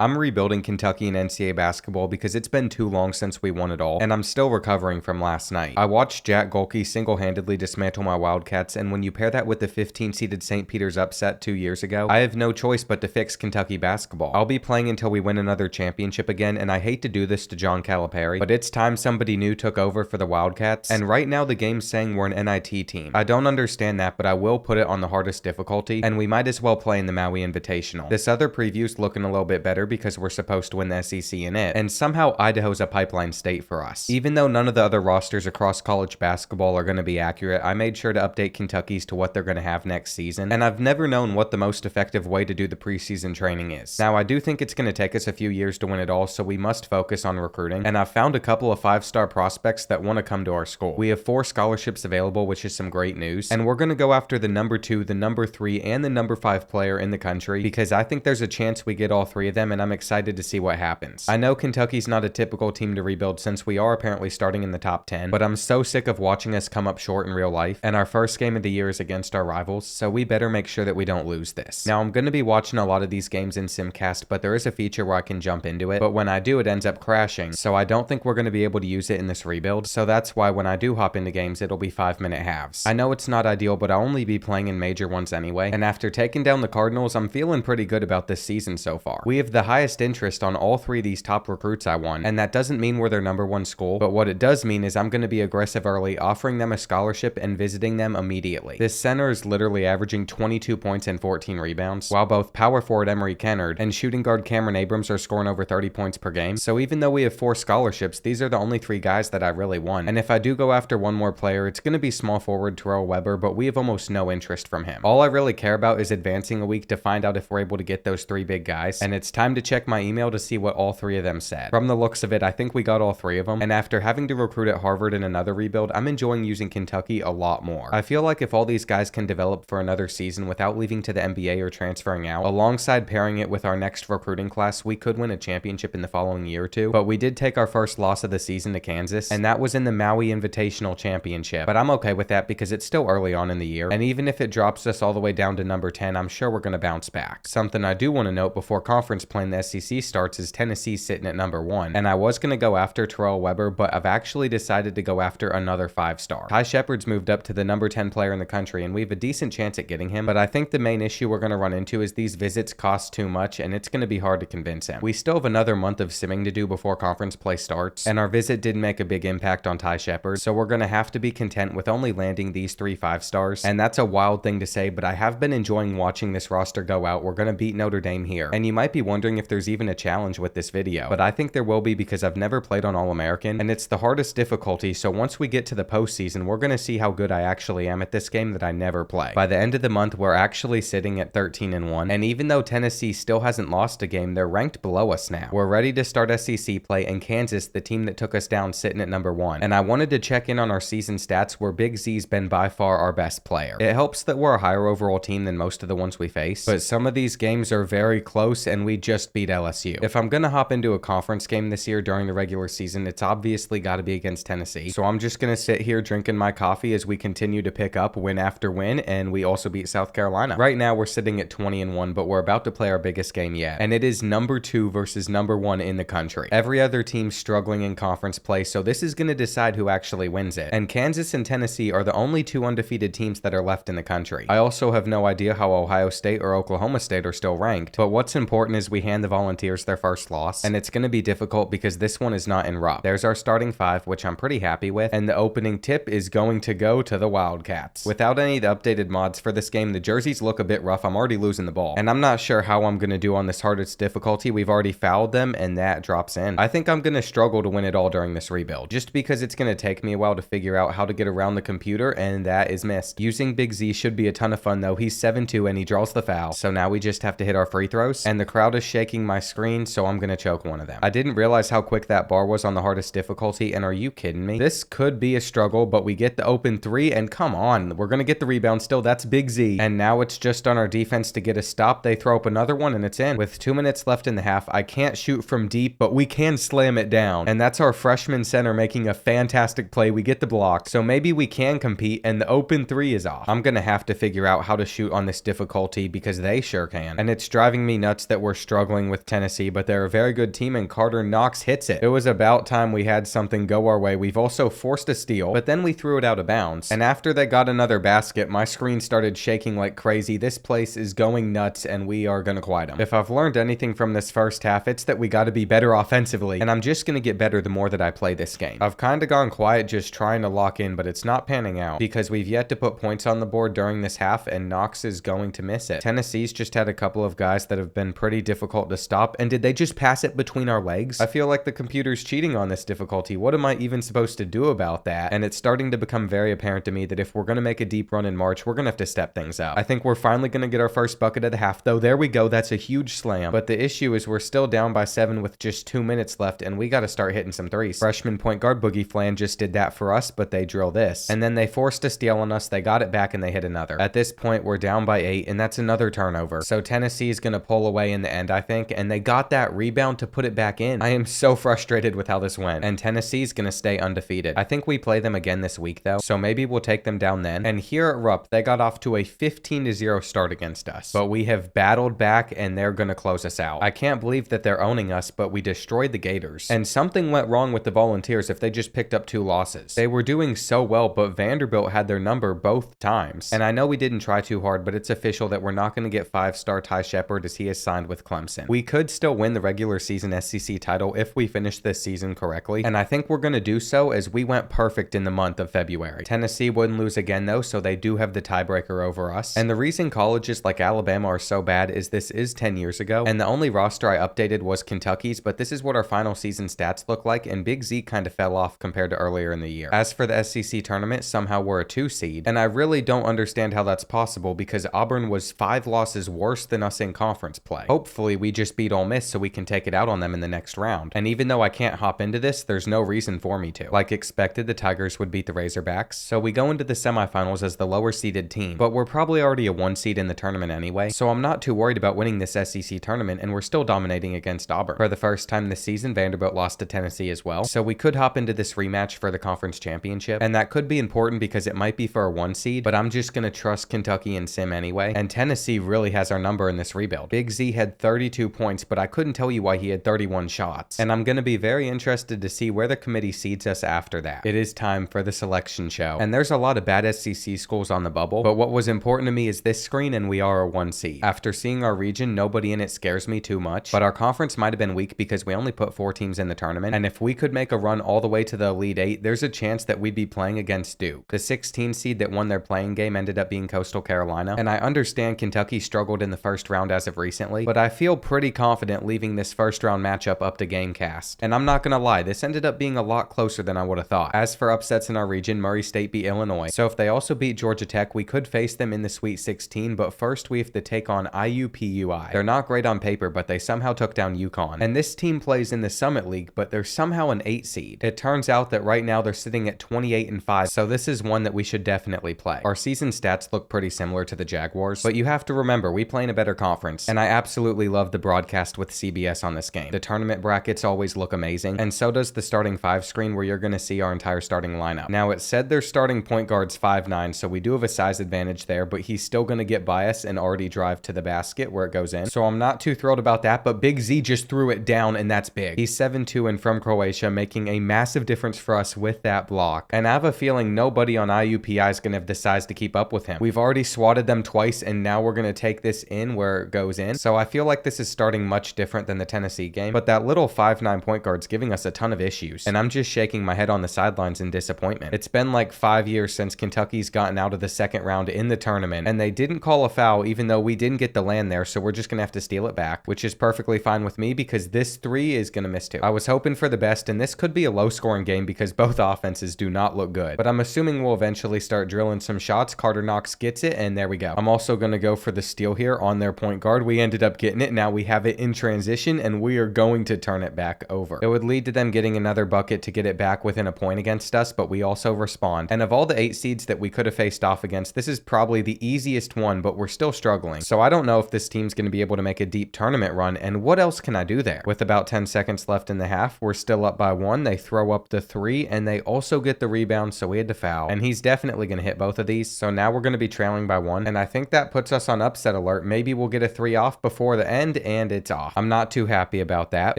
I'm rebuilding Kentucky in NCAA basketball because it's been too long since we won it all, and I'm still recovering from last night. I watched Jack Golke single-handedly dismantle my Wildcats, and when you pair that with the 15-seeded St. Peter's upset 2 years ago, I have no choice but to fix Kentucky basketball. I'll be playing until we win another championship again, and I hate to do this to John Calipari, but it's time somebody new took over for the Wildcats, and right now the game's saying we're an NIT team. I don't understand that, but I will put it on the hardest difficulty, and we might as well play in the Maui Invitational. This other preview's looking a little bit better because we're supposed to win the SEC in it, and somehow Idaho's a pipeline state for us. Even though none of the other rosters across college basketball are going to be accurate, I made sure to update Kentucky's to what they're going to have next season, and I've never known what the most effective way to do the preseason training is. Now, I do think it's going to take us a few years to win it all, so we must focus on recruiting, and I've found a couple of 5-star prospects that want to come to our school. We have 4 scholarships available, which is some great news, and we're going to go after the number 2, the number 3, and the number 5 player in the country, because I think there's a chance we get all 3 of them, and I'm excited to see what happens. I know Kentucky's not a typical team to rebuild since we are apparently starting in the top 10, but I'm so sick of watching us come up short in real life, and our first game of the year is against our rivals, so we better make sure that we don't lose this. Now, I'm going to be watching a lot of these games in Simcast, but there is a feature where I can jump into it, but when I do, it ends up crashing, so I don't think we're going to be able to use it in this rebuild, so that's why when I do hop into games, it'll be 5-minute halves. I know it's not ideal, but I'll only be playing in major ones anyway, and after taking down the Cardinals, I'm feeling pretty good about this season so far. We have the highest interest on all 3 of these top recruits I won, and that doesn't mean we're their number 1 school, but what it does mean is I'm going to be aggressive early, offering them a scholarship and visiting them immediately. This center is literally averaging 22 points and 14 rebounds, while both power forward Emery Kennard and shooting guard Cameron Abrams are scoring over 30 points per game, so even though we have 4 scholarships, these are the only 3 guys that I really won, and if I do go after one more player, it's going to be small forward Terrell Weber, but we have almost no interest from him. All I really care about is advancing a week to find out if we're able to get those 3 big guys, and it's time to check my email to see what all 3 of them said. From the looks of it, I think we got all 3 of them, and after having to recruit at Harvard in another rebuild, I'm enjoying using Kentucky a lot more. I feel like if all these guys can develop for another season without leaving to the NBA or transferring out, alongside pairing it with our next recruiting class, we could win a championship in the following year or 2, but we did take our first loss of the season to Kansas, and that was in the Maui Invitational Championship, but I'm okay with that because it's still early on in the year, and even if it drops us all the way down to number 10, I'm sure we're going to bounce back. Something I do want to note before conference play in the SEC starts is Tennessee sitting at number 1, and I was going to go after Terrell Weber, but I've actually decided to go after another 5-star. Ty Shepard's moved up to the number 10 player in the country, and we have a decent chance at getting him, but I think the main issue we're going to run into is these visits cost too much, and it's going to be hard to convince him. We still have another month of simming to do before conference play starts, and our visit didn't make a big impact on Ty Shepard, so we're going to have to be content with only landing these 3 5-stars, and that's a wild thing to say, but I have been enjoying watching this roster go out. We're going to beat Notre Dame here, and you might be wondering if there's even a challenge with this video, but I think there will be because I've never played on All-American, and it's the hardest difficulty, so once we get to the postseason, we're going to see how good I actually am at this game that I never play. By the end of the month, we're actually sitting at 13-1, and even though Tennessee still hasn't lost a game, they're ranked below us now. We're ready to start SEC play, and Kansas, the team that took us down, sitting at number 1, and I wanted to check in on our season stats where Big Z's been by far our best player. It helps that we're a higher overall team than most of the ones we face, but some of these games are very close, and we just beat LSU. If I'm going to hop into a conference game this year during the regular season, it's obviously got to be against Tennessee, so I'm just going to sit here drinking my coffee as we continue to pick up win after win, and we also beat South Carolina. Right now, we're sitting at 20-1, but we're about to play our biggest game yet, and it is number 2 versus number 1 in the country. Every other team's struggling in conference play, so this is going to decide who actually wins it, and Kansas and Tennessee are the only 2 undefeated teams that are left in the country. I also have no idea how Ohio State or Oklahoma State are still ranked, but what's important is we hand the Volunteers their first loss, and it's going to be difficult because this one is not in Rupp. There's our starting 5, which I'm pretty happy with, and the opening tip is going to go to the Wildcats. Without any of the updated mods for this game, the jerseys look a bit rough. I'm already losing the ball, and I'm not sure how I'm going to do on this hardest difficulty. We've already fouled them, and that drops in. I think I'm going to struggle to win it all during this rebuild, just because it's going to take me a while to figure out how to get around the computer, and that is missed. Using Big Z should be a ton of fun, though. He's 7'2", and he draws the foul, so now we just have to hit our free throws, and the crowd is shaking my screen, so I'm going to choke one of them. I didn't realize how quick that bar was on the hardest difficulty, and are you kidding me? This could be a struggle, but we get the open 3, and come on, we're going to get the rebound still. That's Big Z, and now it's just on our defense to get a stop. They throw up another one, and it's in. With 2 minutes left in the half, I can't shoot from deep, but we can slam it down, and that's our freshman center making a fantastic play. We get the block, so maybe we can compete, and the open 3 is off. I'm going to have to figure out how to shoot on this difficulty because they sure can, and it's driving me nuts that we're struggling struggling with Tennessee, but they're a very good team, and Carter Knox hits it. It was about time we had something go our way. We've also forced a steal, but then we threw it out of bounds. And after they got another basket, my screen started shaking like crazy. This place is going nuts, and we are gonna quiet them. If I've learned anything from this first half, it's that we gotta be better offensively, and I'm just gonna get better the more that I play this game. I've kinda gone quiet just trying to lock in, but it's not panning out because we've yet to put points on the board during this half, and Knox is going to miss it. Tennessee's just had a couple of guys that have been pretty difficult to stop, and did they just pass it between our legs? I feel like the computer's cheating on this difficulty. What am I even supposed to do about that? And it's starting to become very apparent to me that if we're gonna make a deep run in March, we're gonna have to step things up. I think we're finally gonna get our first bucket of the half, though. There we go. That's a huge slam. But the issue is we're still down by 7 with just 2 minutes left, and we gotta start hitting some threes. Freshman point guard Boogie Flan just did that for us, but they drill this. And then they forced a steal on us. They got it back and they hit another. At this point, we're down by 8, and that's another turnover. So Tennessee is gonna pull away in the end, I think, and they got that rebound to put it back in. I am so frustrated with how this went, and Tennessee's gonna stay undefeated. I think we play them again this week though, so maybe we'll take them down then. And here at Rupp, they got off to a 15-0 start against us, but we have battled back and they're gonna close us out. I can't believe that they're owning us, but we destroyed the Gators. And something went wrong with the Volunteers if they just picked up 2 losses. They were doing so well, but Vanderbilt had their number both times. And I know we didn't try too hard, but it's official that we're not gonna get 5-star Ty Shepard as he is signed with Clemson. We could still win the regular season SEC title if we finish this season correctly, and I think we're gonna do so as we went perfect in the month of February. Tennessee wouldn't lose again though, so they do have the tiebreaker over us. And the reason colleges like Alabama are so bad is this is 10 years ago, and the only roster I updated was Kentucky's, but this is what our final season stats look like, and Big Z kind of fell off compared to earlier in the year. As for the SEC tournament, somehow we're a 2 seed, and I really don't understand how that's possible because Auburn was 5 losses worse than us in conference play. Hopefully we just beat Ole Miss so we can take it out on them in the next round. And even though I can't hop into this, there's no reason for me to. Like expected, the Tigers would beat the Razorbacks, so we go into the semifinals as the lower seeded team, but we're probably already a 1 seed in the tournament anyway, so I'm not too worried about winning this SEC tournament, and we're still dominating against Auburn. For the first time this season, Vanderbilt lost to Tennessee as well, so we could hop into this rematch for the conference championship, and that could be important because it might be for a 1 seed, but I'm just gonna trust Kentucky and Sim anyway, and Tennessee really has our number in this rebuild. Big Z had 32 points, but I couldn't tell you why he had 31 shots, and I'm gonna be very interested to see where the committee seeds us after that. It is time for the selection show, and there's a lot of bad SEC schools on the bubble, but what was important to me is this screen, and we are a 1 seed. After seeing our region, nobody in it scares me too much, but our conference might have been weak because we only put 4 teams in the tournament, and if we could make a run all the way to the Elite 8, there's a chance that we'd be playing against Duke. The 16 seed that won their playing game ended up being Coastal Carolina, and I understand Kentucky struggled in the first round as of recently, but I feel pretty confident leaving this first round matchup up to Gamecast. And I'm not gonna lie, this ended up being a lot closer than I would have thought. As for upsets in our region, Murray State beat Illinois, so if they also beat Georgia Tech, we could face them in the Sweet 16, but first we have to take on IUPUI. They're not great on paper, but they somehow took down UConn. And this team plays in the Summit League, but they're somehow an 8 seed. It turns out that right now they're sitting at 28-5, so this is one that we should definitely play. Our season stats look pretty similar to the Jaguars, but you have to remember, we play in a better conference, and I absolutely love the broadcast with CBS on this game. The tournament brackets always look amazing, and so does the starting 5 screen where you're going to see our entire starting lineup. Now, it said their starting point guard's 5'9", so we do have a size advantage there, but he's still going to get by us and already drive to the basket where it goes in, so I'm not too thrilled about that, but Big Z just threw it down, and that's big. He's 7'2" and from Croatia, making a massive difference for us with that block, and I have a feeling nobody on IUPI is going to have the size to keep up with him. We've already swatted them twice, and now we're going to take this in where it goes in, so I feel like this is starting much different than the Tennessee game, but that little 5'9" point guard's giving us a ton of issues, and I'm just shaking my head on the sidelines in disappointment. It's been like 5 years since Kentucky's gotten out of the second round in the tournament, and they didn't call a foul even though we didn't get the land there, so we're just going to have to steal it back, which is perfectly fine with me because this 3 is going to miss too. I was hoping for the best, and this could be a low-scoring game because both offenses do not look good, but I'm assuming we'll eventually start drilling some shots. Carter Knox gets it, and there we go. I'm also going to go for the steal here on their point guard. We ended up getting it. Now we have it in transition, and we are going to turn it back over. It would lead to them getting another bucket to get it back within a point against us, but we also respond. And of all the 8 seeds that we could have faced off against, this is probably the easiest one, but we're still struggling. So I don't know if this team's going to be able to make a deep tournament run, and what else can I do there? With about 10 seconds left in the half, we're still up by 1. They throw up the 3, and they also get the rebound, so we had to foul. And he's definitely going to hit both of these, so now we're going to be trailing by 1, and I think that puts us on upset alert. Maybe we'll get a 3 off before the end, and it's off. I'm not too happy about that,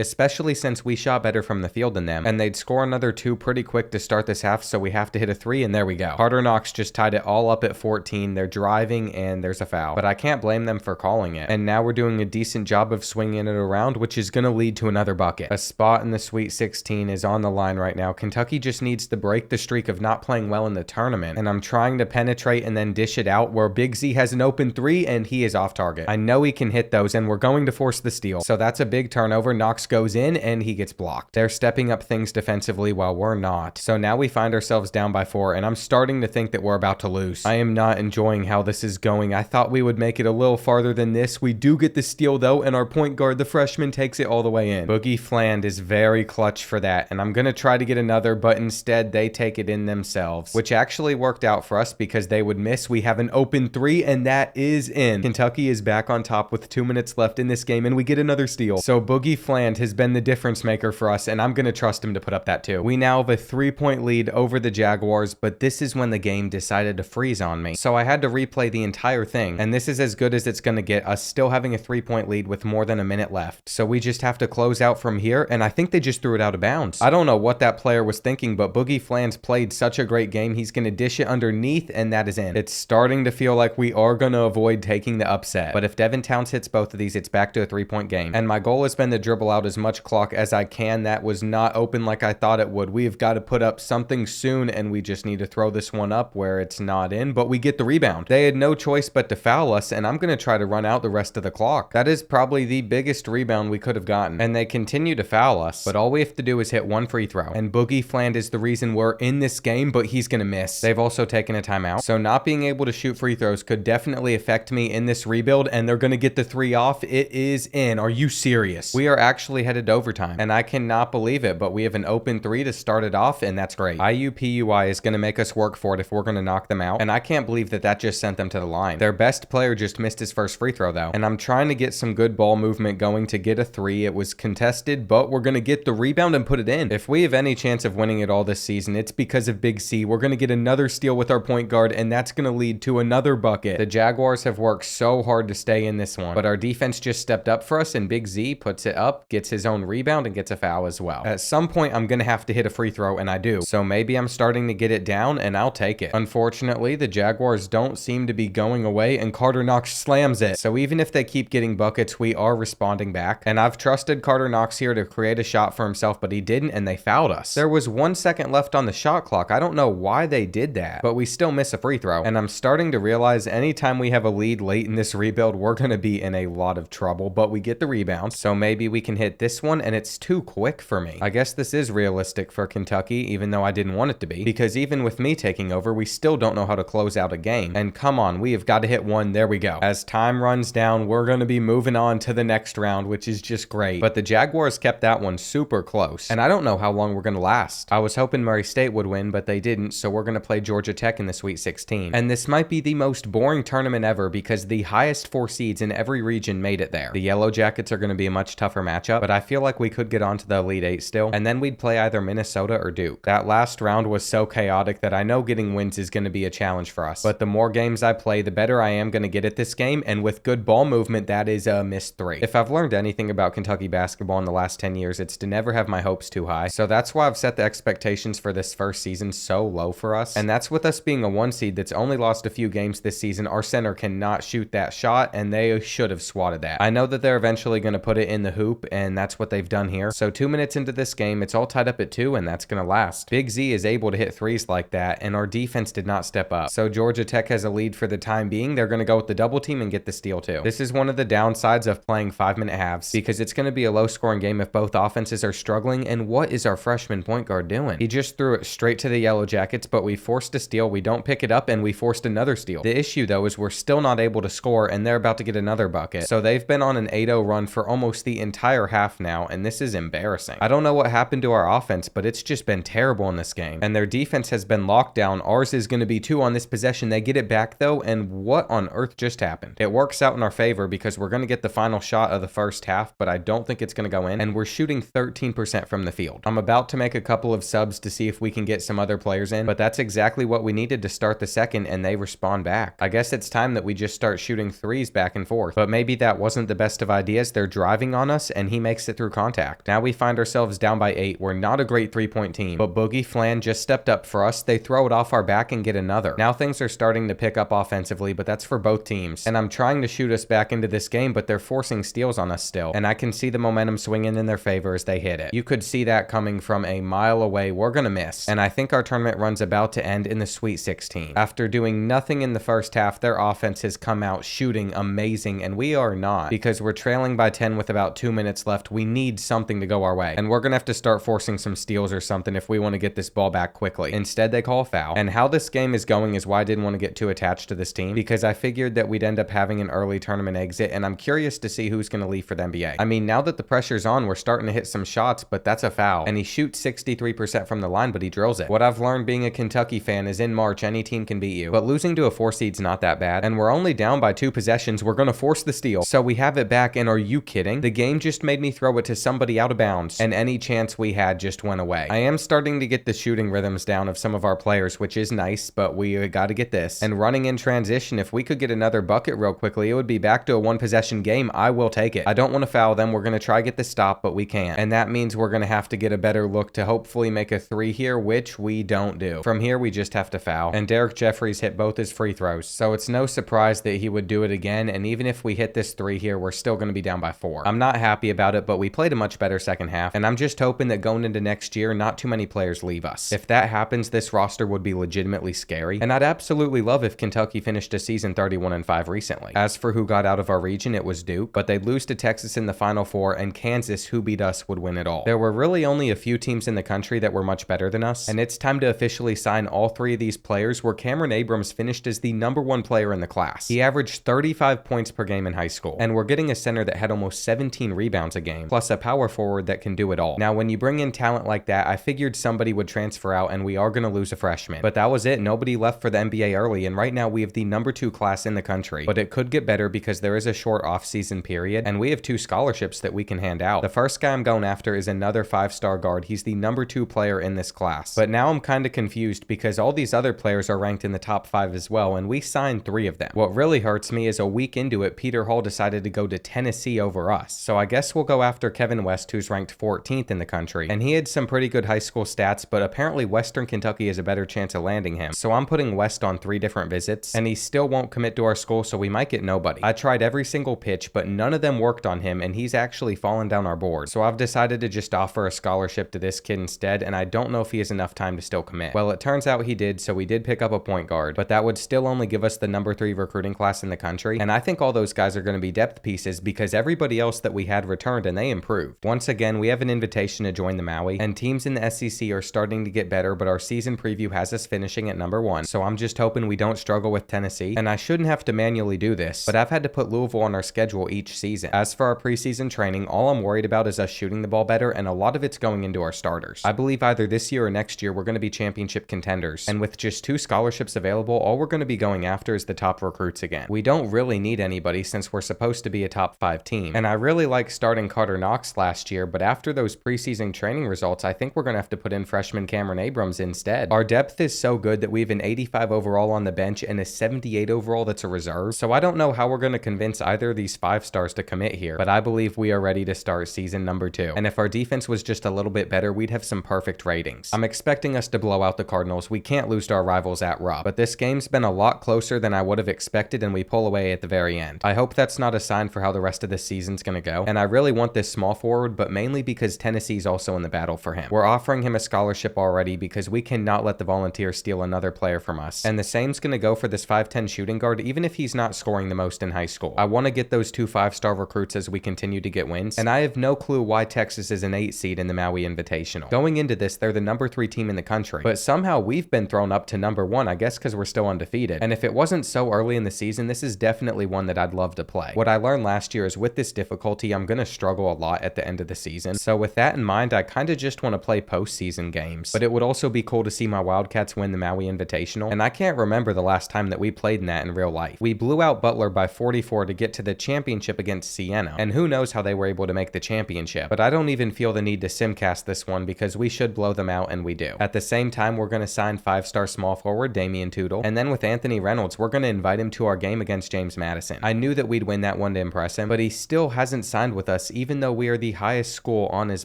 especially since we shot better from the field than them, and they'd score another 2 pretty quick to start this half, so we have to hit a 3, and there we go. Carter Knox just tied it all up at 14. They're driving, and there's a foul, but I can't blame them for calling it. And now we're doing a decent job of swinging it around, which is going to lead to another bucket. A spot in the Sweet 16 is on the line right now. Kentucky just needs to break the streak of not playing well in the tournament, and I'm trying to penetrate and then dish it out where Big Z has an open 3, and he is off target. I know he can hit those, and we're going to force the steal, so that's a big turnover. Knox goes in, and he gets blocked. They're stepping up things defensively while we're not, so now we find ourselves down by 4, and I'm starting to think that we're about to lose. I am not enjoying how this is going. I thought we would make it a little farther than this. We do get the steal though, and our point guard, the freshman, takes it all the way in. Boogie Fland is very clutch for that, and I'm going to try to get another, but instead they take it in themselves, which actually worked out for us because they would miss. We have an open 3, and that is in. Kentucky is back on top with 2 minutes left in this game, and we get another steal. So Boogie Fland has been the difference maker for us, and I'm going to trust him to put up that too. We now have a 3-point lead over the Jaguars, but this is when the game decided to freeze on me. So I had to replay the entire thing, and this is as good as it's going to get, us still having a 3-point lead with more than a minute left. So we just have to close out from here, and I think they just threw it out of bounds. I don't know what that player was thinking, but Boogie Fland's played such a great game. He's going to dish it underneath, and that is in. It's starting to feel like we are going to avoid taking the upset, but if Devin Towns hits both of these, it's back to a 3-point game, and my goal has been to dribble out as much clock as I can. That was not open like I thought it would. We've got to put up something soon, and we just need to throw this one up where it's not in, but we get the rebound. They had no choice but to foul us, and I'm going to try to run out the rest of the clock. That is probably the biggest rebound we could have gotten, and they continue to foul us, but all we have to do is hit one free throw, and Boogie Fland is the reason we're in this game, but he's going to miss. They've also taken a timeout, so not being able to shoot free throws could definitely affect me in this rebuild, and they're going to get the 3 off. It is in. Are you serious? We are actually headed to overtime, and I cannot believe it, but we have an open 3 to start it off, and that's great. IUPUI is going to make us work for it if we're going to knock them out, and I can't believe that that just sent them to the line. Their best player just missed his first free throw though, and I'm trying to get some good ball movement going to get a 3. It was contested, but we're going to get the rebound and put it in. If we have any chance of winning it all this season, it's because of Big C. We're going to get another steal with our point guard, and that's going to lead to another bucket. The Jaguars have worked so hard to stay in this one, but our defense just stepped up for us, and Big Z puts it up, gets his own rebound, and gets a foul as well. At some point, I'm going to have to hit a free throw, and I do. So maybe I'm starting to get it down, and I'll take it. Unfortunately, the Jaguars don't seem to be going away, and Carter Knox slams it. So even if they keep getting buckets, we are responding back, and I've trusted Carter Knox here to create a shot for himself, but he didn't, and they fouled us. There was 1 second left on the shot clock. I don't know why they did that, but we still miss a free throw, and I'm starting to realize anytime we have a lead late in this rebuild, we're going to be in a lot of trouble, but we get the rebound, so maybe we can hit this one, and it's too quick for me. I guess this is realistic for Kentucky, even though I didn't want it to be, because even with me taking over, we still don't know how to close out a game, and come on, we have got to hit one. There we go. As time runs down, we're going to be moving on to the next round, which is just great, but the Jaguars kept that one super close, and I don't know how long we're going to last. I was hoping Murray State would win, but they didn't, so we're going to play Georgia Tech in the Sweet 16, and this might be the most boring tournament ever because the highest 4 seeds in every region made it there. The Yellow Jackets are going to be a much tougher matchup, but I feel like we could get onto the Elite 8 still, and then we'd play either Minnesota or Duke. That last round was so chaotic that I know getting wins is going to be a challenge for us, but the more games I play, the better I am going to get at this game, and with good ball movement, that is a missed 3. If I've learned anything about Kentucky basketball in the last 10 years, it's to never have my hopes too high, so that's why I've set the expectations for this first season so low for us, and that's with us being a 1 seed that's only lost a few games this season. Our center cannot shoot that shot, and they should have swatted that. I know that they're eventually going to put it in the hoop, and that's what they've done here. So 2 minutes into this game, it's all tied up at 2, and that's going to last. Big Z is able to hit 3s like that, and our defense did not step up. So Georgia Tech has a lead for the time being. They're going to go with the double team and get the steal too. This is one of the downsides of playing 5-minute halves, because it's going to be a low scoring game if both offenses are struggling, and what is our freshman point guard doing? He just threw it straight to the Yellow Jackets, but we forced a steal. We don't pick it up, and we forced another steal. The issue though is we're still not able to score, and they're about to get another bucket. So they've been on an 8-0 run for almost the entire half now, and this is embarrassing. I don't know what happened to our offense, but it's just been terrible in this game, and their defense has been locked down. Ours is going to be 2 on this possession. They get it back though, and what on earth just happened? It works out in our favor because we're going to get the final shot of the first half, but I don't think it's going to go in, and we're shooting 13% from the field. I'm about to make a couple of subs to see if we can get some other players in, but that's exactly what we needed to start the second, and they respond back. I guess it's time that we just start shooting 3s back and forth, but maybe that wasn't the the best of ideas. They're driving on us, and he makes it through contact. Now we find ourselves down by 8. We're not a great three-point team, but Boogie Flan just stepped up for us. They throw it off our back and get another. Now things are starting to pick up offensively, but that's for both teams. And I'm trying to shoot us back into this game, but they're forcing steals on us still. And I can see the momentum swinging in their favor as they hit it. You could see that coming from a mile away. We're gonna miss. And I think our tournament run's about to end in the Sweet 16. After doing nothing in the first half, their offense has come out shooting amazing, and we are not, because we're trailing by 10 with about 2 minutes left. We need something to go our way, and we're gonna have to start forcing some steals or something if we want to get this ball back quickly. Instead, they call a foul. And how this game is going is why I didn't want to get too attached to this team, because I figured that we'd end up having an early tournament exit, and I'm curious to see who's gonna leave for the NBA. I mean, now that the pressure's on, we're starting to hit some shots, but that's a foul. And he shoots 63% from the line, but he drills it. What I've learned being a Kentucky fan is in March, any team can beat you. But losing to a 4 seed's not that bad, and we're only down by 2 possessions. We're gonna force the steal. So we have it back, and are you kidding? The game just made me throw it to somebody out of bounds, and any chance we had just went away. I am starting to get the shooting rhythms down of some of our players, which is nice, but we gotta get this. And running in transition, if we could get another bucket real quickly, it would be back to a 1-possession game. I will take it. I don't want to foul them. We're gonna try to get the stop, but we can't. And that means we're gonna have to get a better look to hopefully make a 3 here, which we don't do. From here, we just have to foul. And Derek Jeffries hit both his free throws, so it's no surprise that he would do it again. And even if we hit this 3 here, we're still gonna be down by 4. I'm not happy about it, but we played a much better second half, and I'm just hoping that going into next year, not too many players leave us. If that happens, this roster would be legitimately scary, and I'd absolutely love if Kentucky finished a season 31-5 recently. As for who got out of our region, it was Duke, but they'd lose to Texas in the Final Four, and Kansas, who beat us, would win it all. There were really only a few teams in the country that were much better than us, and it's time to officially sign all 3 of these players, where Cameron Abrams finished as the #1 player in the class. He averaged 35 points per game in high school, and we're getting a center that had almost 17 rebounds a game, plus a power forward that can do it all. Now, when you bring in talent like that, I figured somebody would transfer out, and we are going to lose a freshman. But that was it. Nobody left for the NBA early, and right now we have the #2 class in the country. But it could get better because there is a short off-season period, and we have 2 scholarships that we can hand out. The first guy I'm going after is another 5-star guard. He's the #2 player in this class. But now I'm kind of confused because all these other players are ranked in the top 5 as well, and we signed 3 of them. What really hurts me is a week into it, Peter Hall decided to go to Tennessee over us. So I guess we'll go after Kevin West, who's ranked 14th in the country. And he had some pretty good high school stats, but apparently Western Kentucky has a better chance of landing him. So I'm putting West on 3 different visits, and he still won't commit to our school, so we might get nobody. I tried every single pitch, but none of them worked on him, and he's actually fallen down our board. So I've decided to just offer a scholarship to this kid instead, and I don't know if he has enough time to still commit. Well, it turns out he did, so we did pick up a point guard, but that would still only give us the #3 recruiting class in the country, and I think all those guys are going to be depth pieces because everybody else that we had returned and they improved. Once again, we have an invitation to join the Maui, and teams in the SEC are starting to get better, but our season preview has us finishing at #1, so I'm just hoping we don't struggle with Tennessee, and I shouldn't have to manually do this, but I've had to put Louisville on our schedule each season. As for our preseason training, all I'm worried about is us shooting the ball better, and a lot of it's going into our starters. I believe either this year or next year we're going to be championship contenders, and with just 2 scholarships available, all we're going to be going after is the top recruits again. We don't really need anybody since we're supposed to be a top 5 team, and I really like starting Carter Knox last year, but after those preseason training results, I think we're going to have to put in freshman Cameron Abrams instead. Our depth is so good that we have an 85 overall on the bench and a 78 overall that's a reserve, so I don't know how we're going to convince either of these 5 stars to commit here, but I believe we are ready to start season #2, and if our defense was just a little bit better, we'd have some perfect ratings. I'm expecting us to blow out the Cardinals. We can't lose to our rivals at Rupp, but this game's been a lot closer than I would have expected, and we pull away at the very end. I hope that's not a sign for how the rest of this season's going to go, and I really want this small forward, but mainly because Tennessee's also in the battle for him. We're offering him a scholarship already because we cannot let the Volunteers steal another player from us, and the same's going to go for this 5'10 shooting guard, even if he's not scoring the most in high school. I want to get those 2 5-star recruits as we continue to get wins, and I have no clue why Texas is an 8 seed in the Maui Invitational. Going into this, they're the #3 team in the country, but somehow we've been thrown up to #1, I guess because we're still undefeated, and if it wasn't so early in the season, this is definitely one that I'd love to play. What I learned last year is with this difficulty, I'm going to struggle a lot at the end of the season, so with that in mind, I kind of just want to play postseason games, but it would also be cool to see my Wildcats win the Maui Invitational, and I can't remember the last time that we played in that in real life. We blew out Butler by 44 to get to the championship against Siena, and who knows how they were able to make the championship, but I don't even feel the need to simcast this one because we should blow them out, and we do. At the same time, we're going to sign 5-star small forward Damian Tootle, and then with Anthony Reynolds, we're going to invite him to our game against James Madison. I knew that we'd win that one to impress him, but he still hasn't signed with us even though we are the highest school on his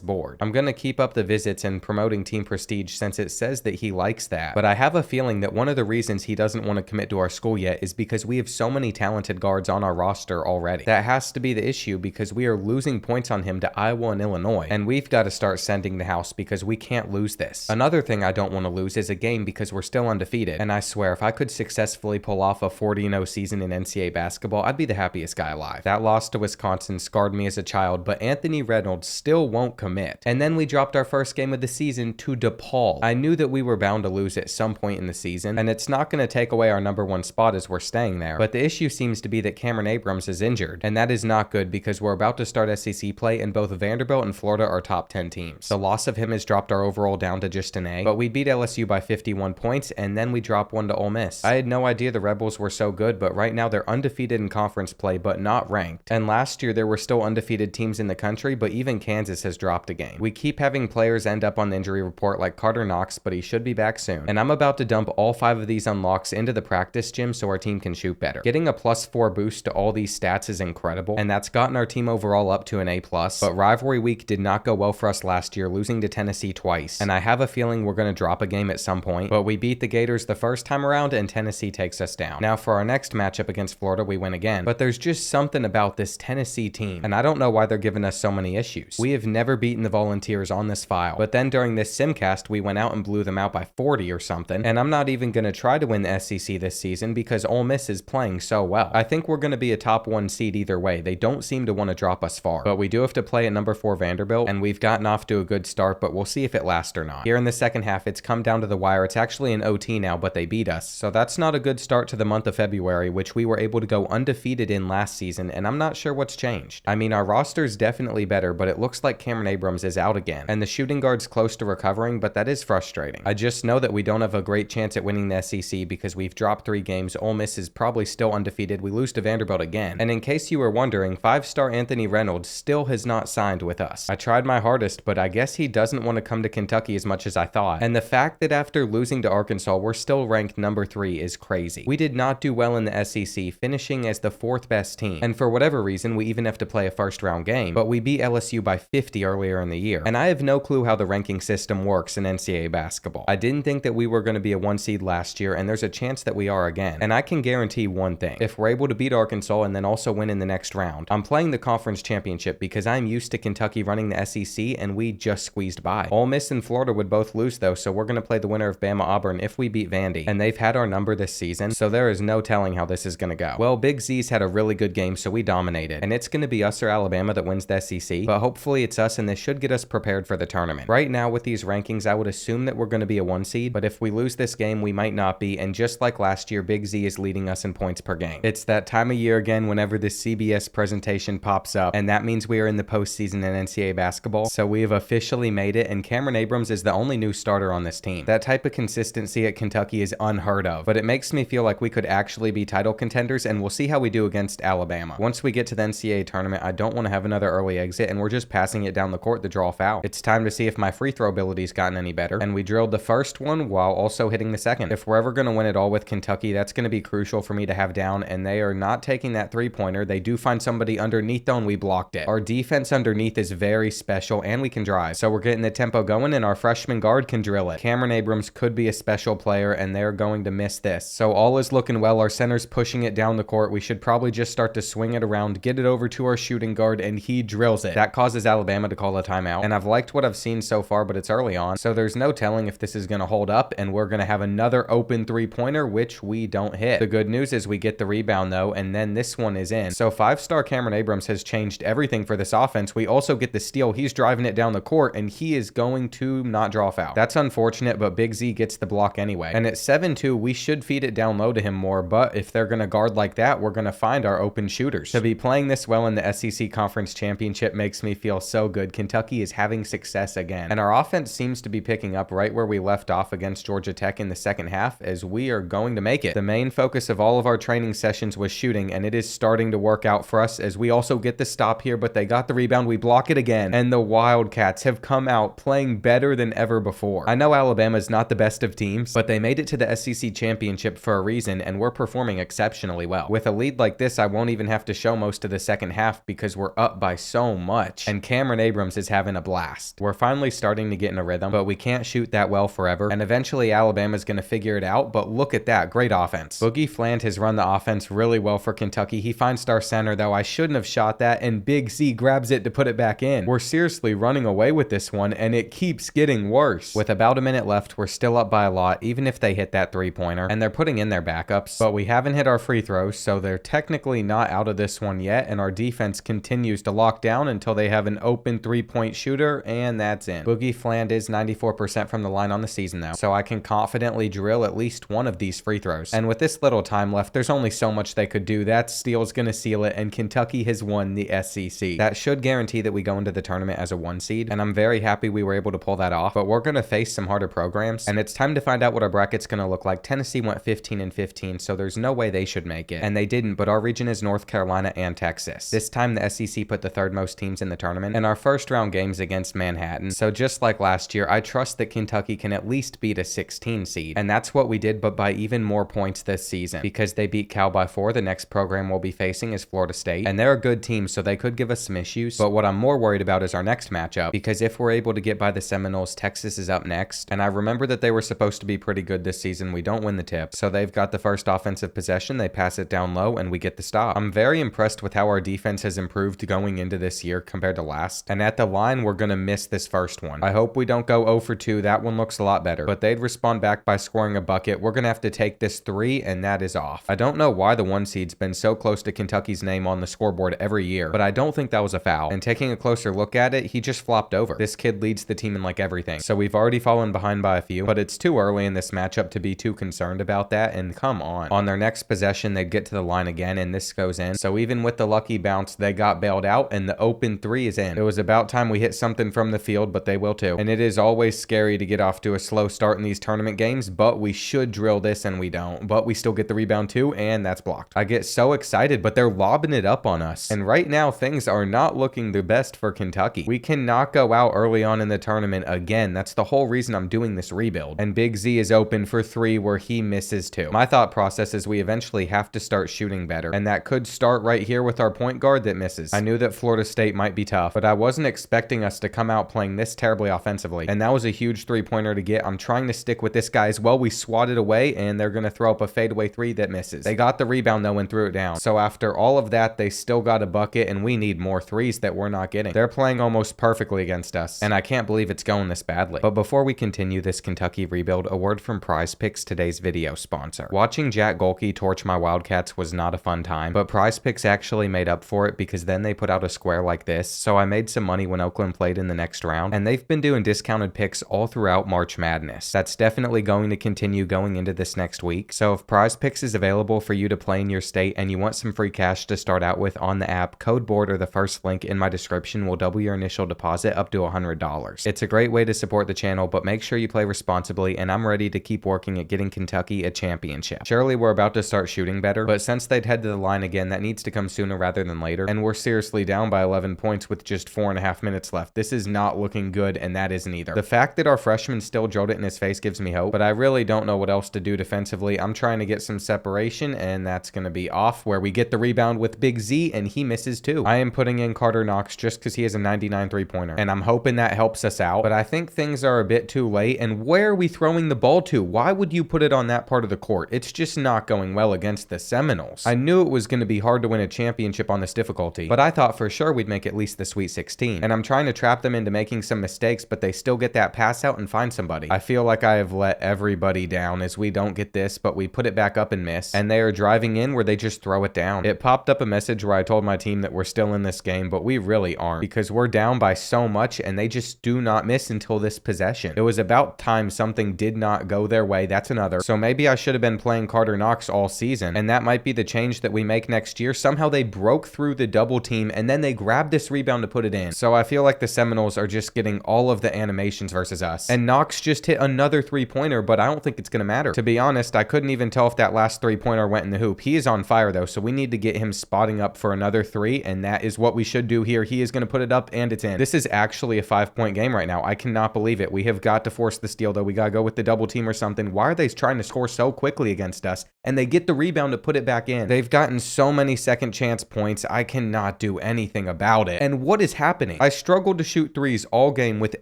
board. I'm gonna keep up the visits and promoting team prestige since it says that he likes that, but I have a feeling that one of the reasons he doesn't want to commit to our school yet is because we have so many talented guards on our roster already. That has to be the issue because we are losing points on him to Iowa and Illinois, and we've got to start sending the house because we can't lose this. Another thing I don't want to lose is a game because we're still undefeated, and I swear if I could successfully pull off a 40-0 season in NCAA basketball, I'd be the happiest guy alive. That loss to Wisconsin scarred me as a child, but Anthony Reynolds still won't commit. And then we dropped our first game of the season to DePaul. I knew that we were bound to lose at some point in the season, and it's not going to take away our #1 spot as we're staying there, but the issue seems to be that Cameron Abrams is injured, and that is not good because we're about to start SEC play and both Vanderbilt and Florida are top 10 teams. The loss of him has dropped our overall down to just an A, but we beat LSU by 51 points and then we dropped one to Ole Miss. I had no idea the Rebels were so good, but right now they're undefeated in conference play but not ranked. And last year there were still undefeated teams in the country, but even Kansas has dropped a game. We keep having players end up on the injury report like Carter Knox, but he should be back soon. And I'm about to dump all 5 of these unlocks into the practice gym so our team can shoot better. Getting a +4 boost to all these stats is incredible, and that's gotten our team overall up to an A+, but rivalry week did not go well for us last year, losing to Tennessee twice, and I have a feeling we're going to drop a game at some point, but we beat the Gators the first time around and Tennessee takes us down. Now for our next matchup against Florida, we win again, but there's just something about this Tennessee team, and I don't know why they're giving us so many issues. We have never beaten the Volunteers on this file, but then during this simcast, we went out and blew them out by 40 or something, and I'm not even going to try to win the SEC this season because Ole Miss is playing so well. I think we're going to be a top 1 seed either way. They don't seem to want to drop us far, but we do have to play at #4 Vanderbilt, and we've gotten off to a good start, but we'll see if it lasts or not. Here in the second half, it's come down to the wire. It's actually an OT now, but they beat us, so that's not a good start to the month of February, which we were able to go undefeated in last season, and I'm not sure what's changed. I mean, our roster is definitely better, but it looks like Cameron Abrams is out again, and the shooting guard's close to recovering, but that is frustrating. I just know that we don't have a great chance at winning the SEC because we've dropped 3 games. Ole Miss is probably still undefeated. We lose to Vanderbilt again, and in case you were wondering, 5-star Anthony Reynolds still has not signed with us. I tried my hardest, but I guess he doesn't want to come to Kentucky as much as I thought, and the fact that after losing to Arkansas, we're still ranked #3 is crazy. We did not do well in the SEC, finishing as the 4th best team, and for whatever reason, we even have to play a first-round game, but we beat LSU by 50 earlier in the year, and I have no clue how the ranking system works in NCAA basketball. I didn't think that we were going to be a 1 seed last year, and there's a chance that we are again, and I can guarantee one thing. If we're able to beat Arkansas and then also win in the next round, I'm playing the conference championship because I'm used to Kentucky running the SEC, and we just squeezed by. Ole Miss and Florida would both lose though, so we're going to play the winner of Bama-Auburn if we beat Vandy, and they've had our number this season, so there is no telling how this is going to go. Well, Big Z's had a really good game, so we dominated, and it's going to be us or Alabama that wins the SEC, but hopefully it's us, and this should get us prepared for the tournament. Right now with these rankings, I would assume that we're going to be a 1 seed, but if we lose this game, we might not be, and just like last year, Big Z is leading us in points per game. It's that time of year again whenever this CBS presentation pops up, and that means we are in the postseason in NCAA basketball, so we have officially made it, and Cameron Abrams is the only new starter on this team. That type of consistency at Kentucky is unheard of, but it makes me feel like we could actually be title contenders, and we'll see how we do against Alabama. Once we get to the NCAA tournament, I don't want to have another early exit, and we're just passing it down the court to draw a foul. It's time to see if my free throw ability's gotten any better, and we drilled the first one while also hitting the second. If we're ever going to win it all with Kentucky, that's going to be crucial for me to have down, and they are not taking that 3-pointer. They do find somebody underneath though, and we blocked it. Our defense underneath is very special, and we can drive, so we're getting the tempo going, and our freshman guard can drill it. Cameron Abrams could be a special player, and they're going to miss this. So all is looking well. Our center's pushing it down the court. We should probably just start to swing it around, get it over to our shooting guard, and he drills it. That causes Alabama to call a timeout, and I've liked what I've seen so far, but it's early on, so there's no telling if this is going to hold up, and we're going to have another open 3-pointer, which we don't hit. The good news is we get the rebound though, and then this one is in. So 5-star Cameron Abrams has changed everything for this offense. We also get the steal. He's driving it down the court, and he is going to not draw foul. That's unfortunate, but Big Z gets the block anyway. And at 7-2, we should feed it down low to him more, but if they're going to guard like that, we're going to find our open shooters. To be playing this well in the SEC Conference Championship makes me feel so good. Kentucky is having success again, and our offense seems to be picking up right where we left off against Georgia Tech in the second half, as we are going to make it. The main focus of all of our training sessions was shooting, and it is starting to work out for us as we also get the stop here, but they got the rebound. We block it again, and the Wildcats have come out playing better than ever before. I know Alabama's not the best of teams, but they made it to the SEC Championship for a reason, and we're performing exceptionally well. With a lead like this, I won't even have have to show most of the second half because we're up by so much. And Cameron Abrams is having a blast. We're finally starting to get in a rhythm, but we can't shoot that well forever. And eventually Alabama's going to figure it out. But look at that. Great offense. Boogie Fland has run the offense really well for Kentucky. He finds our center, though. I shouldn't have shot that. And Big Z grabs it to put it back in. We're seriously running away with this one, and it keeps getting worse. With about a minute left, we're still up by a lot, even if they hit that three-pointer. And they're putting in their backups. But we haven't hit our free throws, so they're technically not out of this one yet. And our defense continues to lock down until they have an open three-point shooter, and that's in. Boogie Fland is 94% from the line on the season, though, so I can confidently drill at least one of these free throws. And with this little time left, there's only so much they could do. That steal's gonna seal it, and Kentucky has won the SEC. That should guarantee that we go into the tournament as a 1 seed, and I'm very happy we were able to pull that off. But we're gonna face some harder programs, and it's time to find out what our bracket's gonna look like. Tennessee went 15-15, so there's no way they should make it, and they didn't. But our region is North Carolina and Texas. This time the SEC put the third most teams in the tournament, and our first round games against Manhattan. So just like last year, I trust that Kentucky can at least beat a 16 seed, and that's what we did, but by even more points this season, because they beat Cal by 4. The next program we'll be facing is Florida State, and they're a good team, so they could give us some issues. But what I'm more worried about is our next matchup, because if we're able to get by the Seminoles, Texas is up next, and I remember that they were supposed to be pretty good this season. We don't win the tip, so they've got the first offensive possession, they pass it down low, and we get the stop. I'm very impressed with how our defense has improved going into this year compared to last, and at the line, we're gonna miss this first one. I hope we don't go 0 for 2. That one looks a lot better, but they'd respond back by scoring a bucket. We're gonna have to take this 3, and that is off. I don't know why the 1 seed's been so close to Kentucky's name on the scoreboard every year, but I don't think that was a foul. And taking a closer look at it, he just flopped over. This kid leads the team in like everything, so we've already fallen behind by a few, but it's too early in this matchup to be too concerned about that. And come on their next possession, they'd get to the line again, and this goes in. So even with the lucky bounce, they got bailed out, and the open 3 is in. It was about time we hit something from the field, but they will too. And it is always scary to get off to a slow start in these tournament games, but we should drill this, and we don't. But we still get the rebound too, and that's blocked. I get so excited, but they're lobbing it up on us. And right now, things are not looking the best for Kentucky. We cannot go out early on in the tournament again. That's the whole reason I'm doing this rebuild. And Big Z is open for 3 where he misses 2. My thought process is we eventually have to start shooting better, and that could start right here with our point guard that misses. I knew that Florida State might be tough, but I wasn't expecting us to come out playing this terribly offensively, and that was a huge 3-pointer to get. I'm trying to stick with this guy as well. We swatted away, and they're going to throw up a fadeaway 3 that misses. They got the rebound though and threw it down. So after all of that, they still got a bucket, and we need more 3s that we're not getting. They're playing almost perfectly against us, and I can't believe it's going this badly. But before we continue this Kentucky rebuild, a word from Prize Picks, today's video sponsor. Watching Jack Golke torch my Wildcats was not a fun time, but Prize Picks actually made up for it because then they put out a square like this. So I made some money when Oakland played in the next round, and they've been doing discounted picks all throughout March Madness. That's definitely going to continue going into this next week. So if Prize Picks is available for you to play in your state and you want some free cash to start out with on the app, code BOARD or the first link in my description will double your initial deposit up to $100. It's a great way to support the channel, but make sure you play responsibly, and I'm ready to keep working at getting Kentucky a championship. Surely we're about to start shooting better, but since they'd head to the line again, that needs to come sooner rather than later, and we're seriously down by 11 points with just 4.5 minutes left. This is not looking good, and that isn't either. The fact that our freshman still drilled it in his face gives me hope, but I really don't know what else to do defensively. I'm trying to get some separation, and that's going to be off, where we get the rebound with Big Z, and he misses too. I am putting in Carter Knox just because he has a 99 3-pointer, and I'm hoping that helps us out, but I think things are a bit too late. And where are we throwing the ball to? Why would you put it on that part of the court? It's just not going well against the Seminoles. I knew it was going to be hard to win a championship on this difficulty, but I thought for sure we'd make at least the Sweet 16, and I'm trying to trap them into making some mistakes, but they still get that pass out and find somebody. I feel like I have let everybody down as we don't get this, but we put it back up and miss, and they are driving in where they just throw it down. It popped up a message where I told my team that we're still in this game, but we really aren't, because we're down by so much, and they just do not miss until this possession. It was about time something did not go their way. That's another. So maybe I should have been playing Carter Knox all season, and that might be the change that we make next year. Somehow they broke through the double team, and then they grabbed this rebound to put it in. So I feel like the Seminoles are just getting all of the animations versus us, and Knox just hit another 3-pointer, but I don't think it's going to matter. To be honest, I couldn't even tell if that last 3-pointer went in the hoop. He is on fire though, so we need to get him spotting up for another 3, and that is what we should do here. He is going to put it up, and it's in. This is actually a 5-point game right now. I cannot believe it. We have got to force the steal though. We got to go with the double team or something. Why are they trying to score so quickly against us? And they get the rebound to put it back in. They've gotten so many any second chance points. I cannot do anything about it. And what is happening? I struggled to shoot threes all game with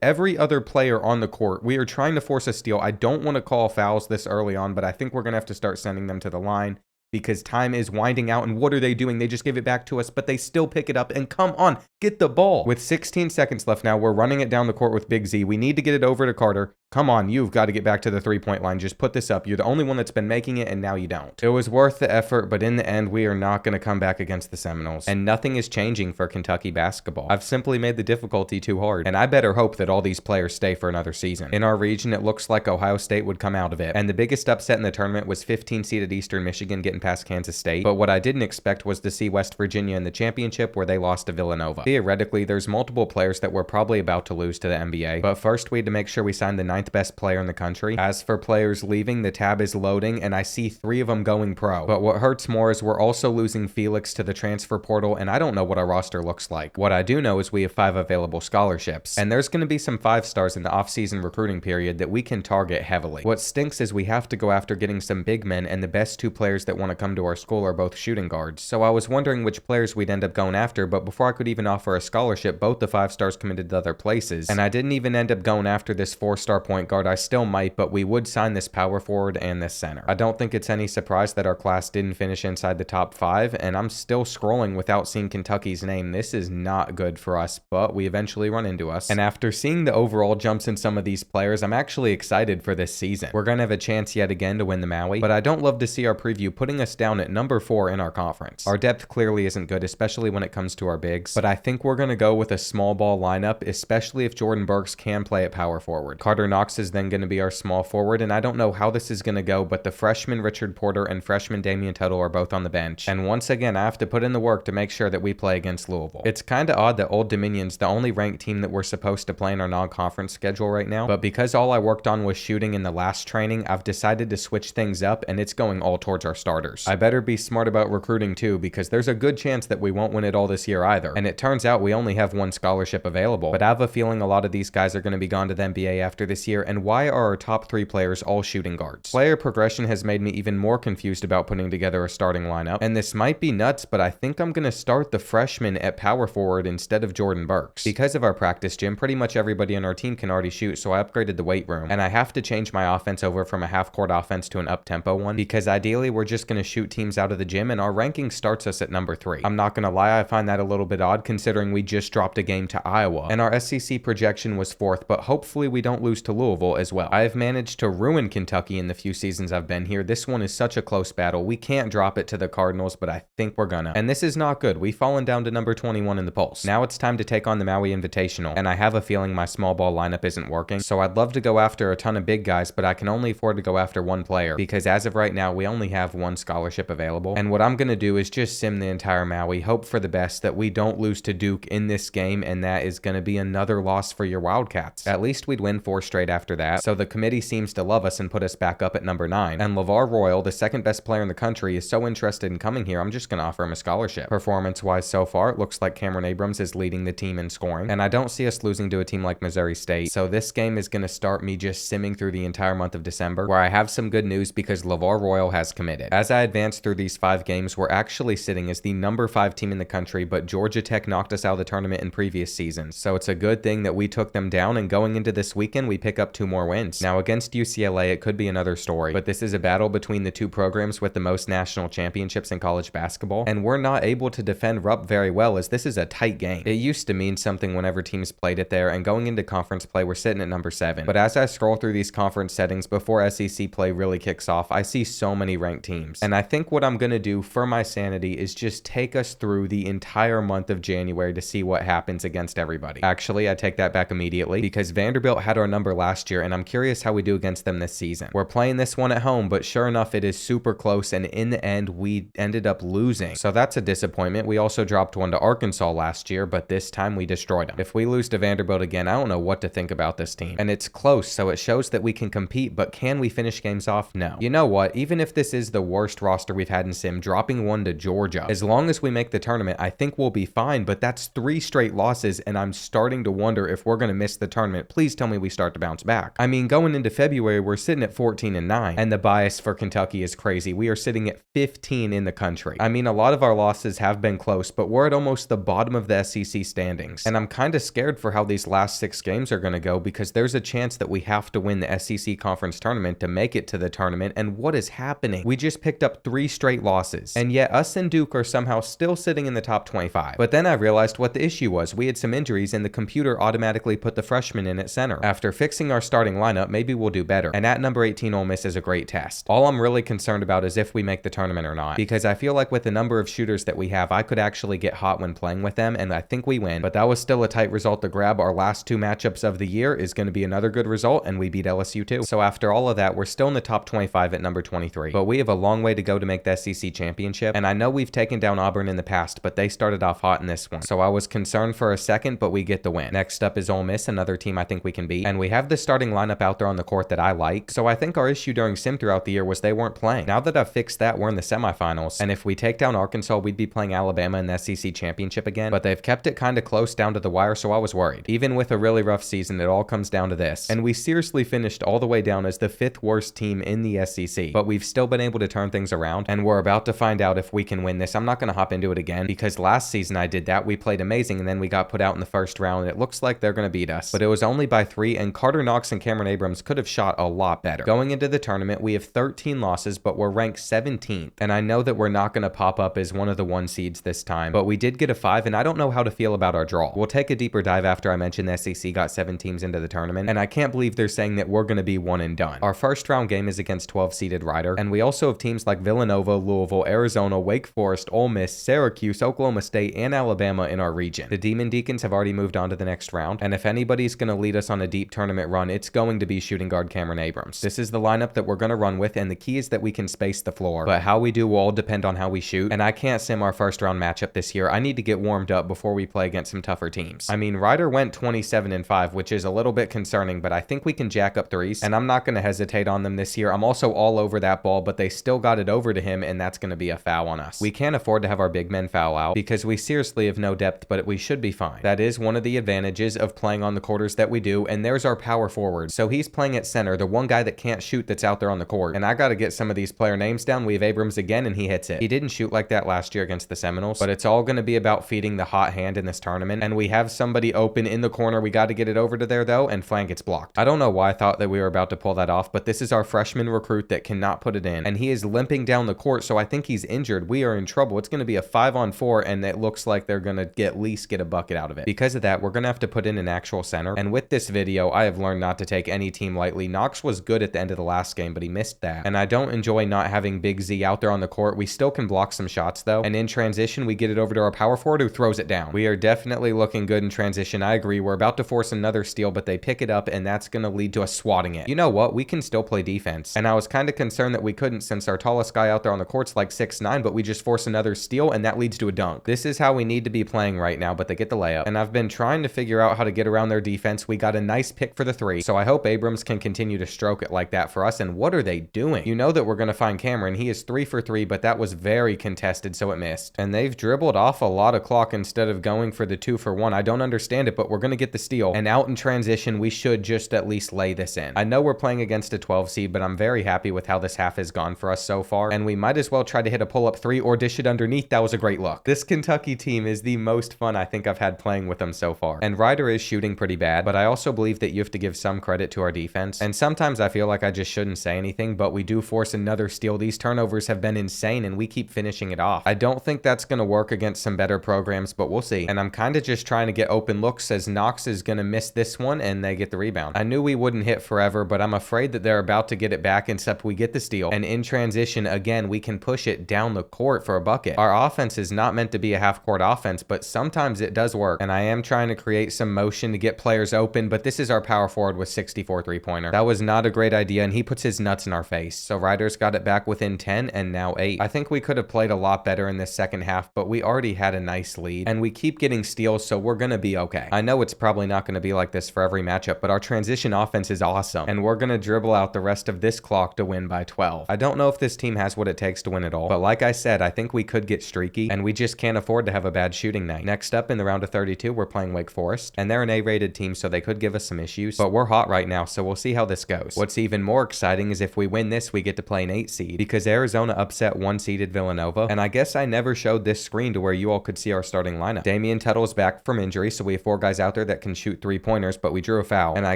every other player on the court. We are trying to force a steal. I don't want to call fouls this early on, but I think we're going to have to start sending them to the line, because time is winding out. And what are they doing? They just give it back to us, but they still pick it up. And come on, get the ball. With 16 seconds left now, we're running it down the court with Big Z. We need to get it over to Carter. Come on, you've got to get back to the three-point line. Just put this up. You're the only one that's been making it, and now you don't. It was worth the effort, but in the end, we are not going to come back against the Seminoles. And nothing is changing for Kentucky basketball. I've simply made the difficulty too hard, and I better hope that all these players stay for another season. In our region, it looks like Ohio State would come out of it, and the biggest upset in the tournament was 15-seeded Eastern Michigan getting past Kansas State. But what I didn't expect was to see West Virginia in the championship, where they lost to Villanova. Theoretically, there's multiple players that we're probably about to lose to the NBA, but first we had to make sure we signed the 9th best player in the country. As for players leaving, the tab is loading, and I see 3 of them going pro. But what hurts more is we're also losing Felix to the transfer portal, and I don't know what our roster looks like. What I do know is we have 5 available scholarships, and there's going to be some 5-stars in the off-season recruiting period that we can target heavily. What stinks is we have to go after getting some big men, and the best 2 players that want to come to our school are both shooting guards. So I was wondering which players we'd end up going after, but before I could even offer a scholarship, both the 5-stars committed to other places, and I didn't even end up going after this 4-star point guard. I still might, but we would sign this power forward and this center. I don't think it's any surprise that our class didn't finish inside the top 5, and I'm still scrolling without seeing Kentucky's name. This is not good for us, but we eventually run into us. And after seeing the overall jumps in some of these players, I'm actually excited for this season. We're going to have a chance yet again to win the Maui, but I don't love to see our preview putting us down at number 4 in our conference. Our depth clearly isn't good, especially when it comes to our bigs, but I think we're going to go with a small ball lineup, especially if Jordan Burks can play at power forward. Carter Knox is then going to be our small forward, and I don't know how this is going to go, but the freshman Richard Porter and freshman Damian Tuttle are both on the bench. And once again, I have to put in the work to make sure that we play against Louisville. It's kind of odd that Old Dominion's the only ranked team that we're supposed to play in our non-conference schedule right now, but because all I worked on was shooting in the last training, I've decided to switch things up, and it's going all towards our starters. I better be smart about recruiting too, because there's a good chance that we won't win it all this year either. And it turns out we only have 1 scholarship available, but I have a feeling a lot of these guys are going to be gone to the NBA after this year. And why are our top 3 players all shooting guards? Player progression has made me even more confused about putting together a starting lineup, and this might be nuts, but I think I'm going to start the freshman at power forward instead of Jordan Burks. Because of our practice gym, pretty much everybody on our team can already shoot, so I upgraded the weight room, and I have to change my offense over from a half-court offense to an up-tempo one, because ideally we're just going to shoot teams out of the gym, and our ranking starts us at number 3. I'm not going to lie, I find that a little bit odd considering we just dropped a game to Iowa, and our SEC projection was 4th, but hopefully we don't lose to Louisville as well. I have managed to ruin Kentucky in the few seasons I've been here. This one is such a close battle. We can't drop it to the Cardinals, but I think we're gonna. And this is not good. We've fallen down to number 21 in the polls. Now it's time to take on the Maui Invitational, and I have a feeling my small ball lineup isn't working, so I'd love to go after a ton of big guys, but I can only afford to go after 1 player, because as of right now, we only have 1 scholarship available. And what I'm gonna do is just sim the entire Maui, hope for the best that we don't lose to Duke in this game, and that is gonna be another loss for your Wildcats. At least we'd win 4 straight after that, so the committee seems to love us and put us back up at number 9. And LeVar Royal, the 2nd best player in the country, is so interested in coming here, I'm just going to offer him a scholarship. Performance-wise so far, it looks like Cameron Abrams is leading the team in scoring, and I don't see us losing to a team like Missouri State, so this game is going to start me just simming through the entire month of December, where I have some good news because LeVar Royal has committed. As I advance through these 5 games, we're actually sitting as the number 5 team in the country, but Georgia Tech knocked us out of the tournament in previous seasons, so it's a good thing that we took them down, and going into this weekend, we pick up 2 more wins. Now against UCLA, it could be another story, but this is a battle between the 2 programs with the most national championships in college basketball, and we're not able to defend Rupp very well, as this is a tight game. It used to mean something whenever teams played it there, and going into conference play, we're sitting at number 7. But as I scroll through these conference settings before SEC play really kicks off, I see so many ranked teams, and I think what I'm going to do for my sanity is just take us through the entire month of January to see what happens against everybody. Actually, I take that back immediately, because Vanderbilt had our number last year, and I'm curious how we do against them this season. We're playing this one at home, but sure enough, it is super close, and in the end, we ended up losing. So that's a disappointment. We also dropped one to Arkansas last year, but this time we destroyed them. If we lose to Vanderbilt again, I don't know what to think about this team. And it's close, so it shows that we can compete, but can we finish games off? No. You know what? Even if this is the worst roster we've had in Sim, dropping one to Georgia, as long as we make the tournament, I think we'll be fine, but that's 3 straight losses, and I'm starting to wonder if we're going to miss the tournament. Please tell me we start to bounce bounce back. I mean, going into February, we're sitting at 14-9, and the bias for Kentucky is crazy. We are sitting at 15 in the country. I mean, a lot of our losses have been close, but we're at almost the bottom of the SEC standings. And I'm kind of scared for how these last 6 games are going to go, because there's a chance that we have to win the SEC conference tournament to make it to the tournament. And what is happening? We just picked up 3 straight losses, and yet us and Duke are somehow still sitting in the top 25. But then I realized what the issue was. We had some injuries, and the computer automatically put the freshman in at center. After fixing our starting lineup, maybe we'll do better. And at number 18, Ole Miss is a great test. All I'm really concerned about is if we make the tournament or not, because I feel like with the number of shooters that we have, I could actually get hot when playing with them, and I think we win. But that was still a tight result to grab. Our last 2 matchups of the year is going to be another good result, and we beat LSU too. So after all of that, we're still in the top 25 at number 23. But we have a long way to go to make the SEC championship, and I know we've taken down Auburn in the past, but they started off hot in this one. So I was concerned for a second, but we get the win. Next up is Ole Miss, another team I think we can beat, and we have the starting lineup out there on the court that I like. So I think our issue during sim throughout the year was they weren't playing. Now that I've fixed that, we're in the semifinals, and if we take down Arkansas, we'd be playing Alabama in the SEC championship again, but they've kept it kind of close down to the wire, so I was worried. Even with a really rough season, it all comes down to this, and we seriously finished all the way down as the 5th worst team in the SEC, but we've still been able to turn things around, and we're about to find out if we can win this. I'm not going to hop into it again, because last season I did that. We played amazing, and then we got put out in the first round, and it looks like they're going to beat us, but it was only by 3, and Carter Knox and Cameron Abrams could have shot a lot better. Going into the tournament, we have 13 losses, but we're ranked 17th, and I know that we're not going to pop up as one of the 1 seeds this time, but we did get a 5, and I don't know how to feel about our draw. We'll take a deeper dive after I mention the SEC got 7 teams into the tournament, and I can't believe they're saying that we're going to be one and done. Our first round game is against 12-seeded Rider, and we also have teams like Villanova, Louisville, Arizona, Wake Forest, Ole Miss, Syracuse, Oklahoma State, and Alabama in our region. The Demon Deacons have already moved on to the next round, and if anybody's going to lead us on a deep tournament run, it's going to be shooting guard Cameron Abrams. This is the lineup that we're going to run with, and the key is that we can space the floor, but how we do will all depend on how we shoot, and I can't sim our first round matchup this year. I need to get warmed up before we play against some tougher teams. I mean, Rider went 27-5, which is a little bit concerning, but I think we can jack up threes, and I'm not going to hesitate on them this year. I'm also all over that ball, but they still got it over to him, and that's going to be a foul on us. We can't afford to have our big men foul out because we seriously have no depth, but we should be fine. That is one of the advantages of playing on the quarters that we do, and there's our power forward. So he's playing at center, the one guy that can't shoot that's out there on the court, and I got to get some of these player names down. We have Abrams again, and he hits it. He didn't shoot like that last year against the Seminoles, but it's all going to be about feeding the hot hand in this tournament, and we have somebody open in the corner. We got to get it over to there though, and flank gets blocked. I don't know why I thought that we were about to pull that off, but this is our freshman recruit that cannot put it in, and he is limping down the court, so I think he's injured. We are in trouble. It's going to be a 5-on-4, and it looks like they're going to at least get a bucket out of it. Because of that, we're going to have to put in an actual center, and with this video, I have learned not to take any team lightly. Knox was good at the end of the last game, but he missed that, and I don't enjoy not having Big Z out there on the court. We still can block some shots though, and in transition, we get it over to our power forward who throws it down. We are definitely looking good in transition. I agree. We're about to force another steal, but they pick it up, and that's going to lead to us swatting it. You know what? We can still play defense, and I was kind of concerned that we couldn't since our tallest guy out there on the court's like 6'9", but we just force another steal, and that leads to a dunk. This is how we need to be playing right now, but they get the layup, and I've been trying to figure out how to get around their defense. We got a nice pick for the 3, so I hope Abrams can continue to stroke it like that for us. And what are they doing? You know that we're going to find Cameron. He is 3 for 3, but that was very contested, so it missed, and they've dribbled off a lot of clock instead of going for the 2 for 1. I don't understand it, but we're going to get the steal, and out in transition, we should just at least lay this in. I know we're playing against a 12 seed, but I'm very happy with how this half has gone for us so far, and we might as well try to hit a pull-up 3 or dish it underneath. That was a great look. This Kentucky team is the most fun I think I've had playing with them so far, and Rider is shooting pretty bad, but I also believe that you have to give some credit to our defense, and sometimes I feel like I just shouldn't say anything, but we do force another steal. These turnovers have been insane, and we keep finishing it off. I don't think that's going to work against some better programs, but we'll see, and I'm kind of just trying to get open looks as Knox is going to miss this one, and they get the rebound. I knew we wouldn't hit forever, but I'm afraid that they're about to get it back, except we get the steal, and in transition, again, we can push it down the court for a bucket. Our offense is not meant to be a half-court offense, but sometimes it does work, and I am trying to create some motion to get players open, but this is our power forward with 64 three-pointer. That was not a great idea, and he puts his nuts in our face, so Riders got it back within 10, and now 8. I think we could have played a lot better in this second half, but we already had a nice lead, and we keep getting steals, so we're gonna be okay. I know it's probably not gonna be like this for every matchup, but our transition offense is awesome, and we're gonna dribble out the rest of this clock to win by 12. I don't know if this team has what it takes to win it all, but like I said, I think we could get streaky, and we just can't afford to have a bad shooting night. Next up in the round of 32, we're playing Wake Forest, and they're an A-rated team, so they could give us some issues, lose, but we're hot right now, so we'll see how this goes. What's even more exciting is if we win this, we get to play an 8 seed, because Arizona upset 1-seeded Villanova, and I guess I never showed this screen to where you all could see our starting lineup. Damian Tuttle's back from injury, so we have 4 guys out there that can shoot 3-pointers, but we drew a foul, and I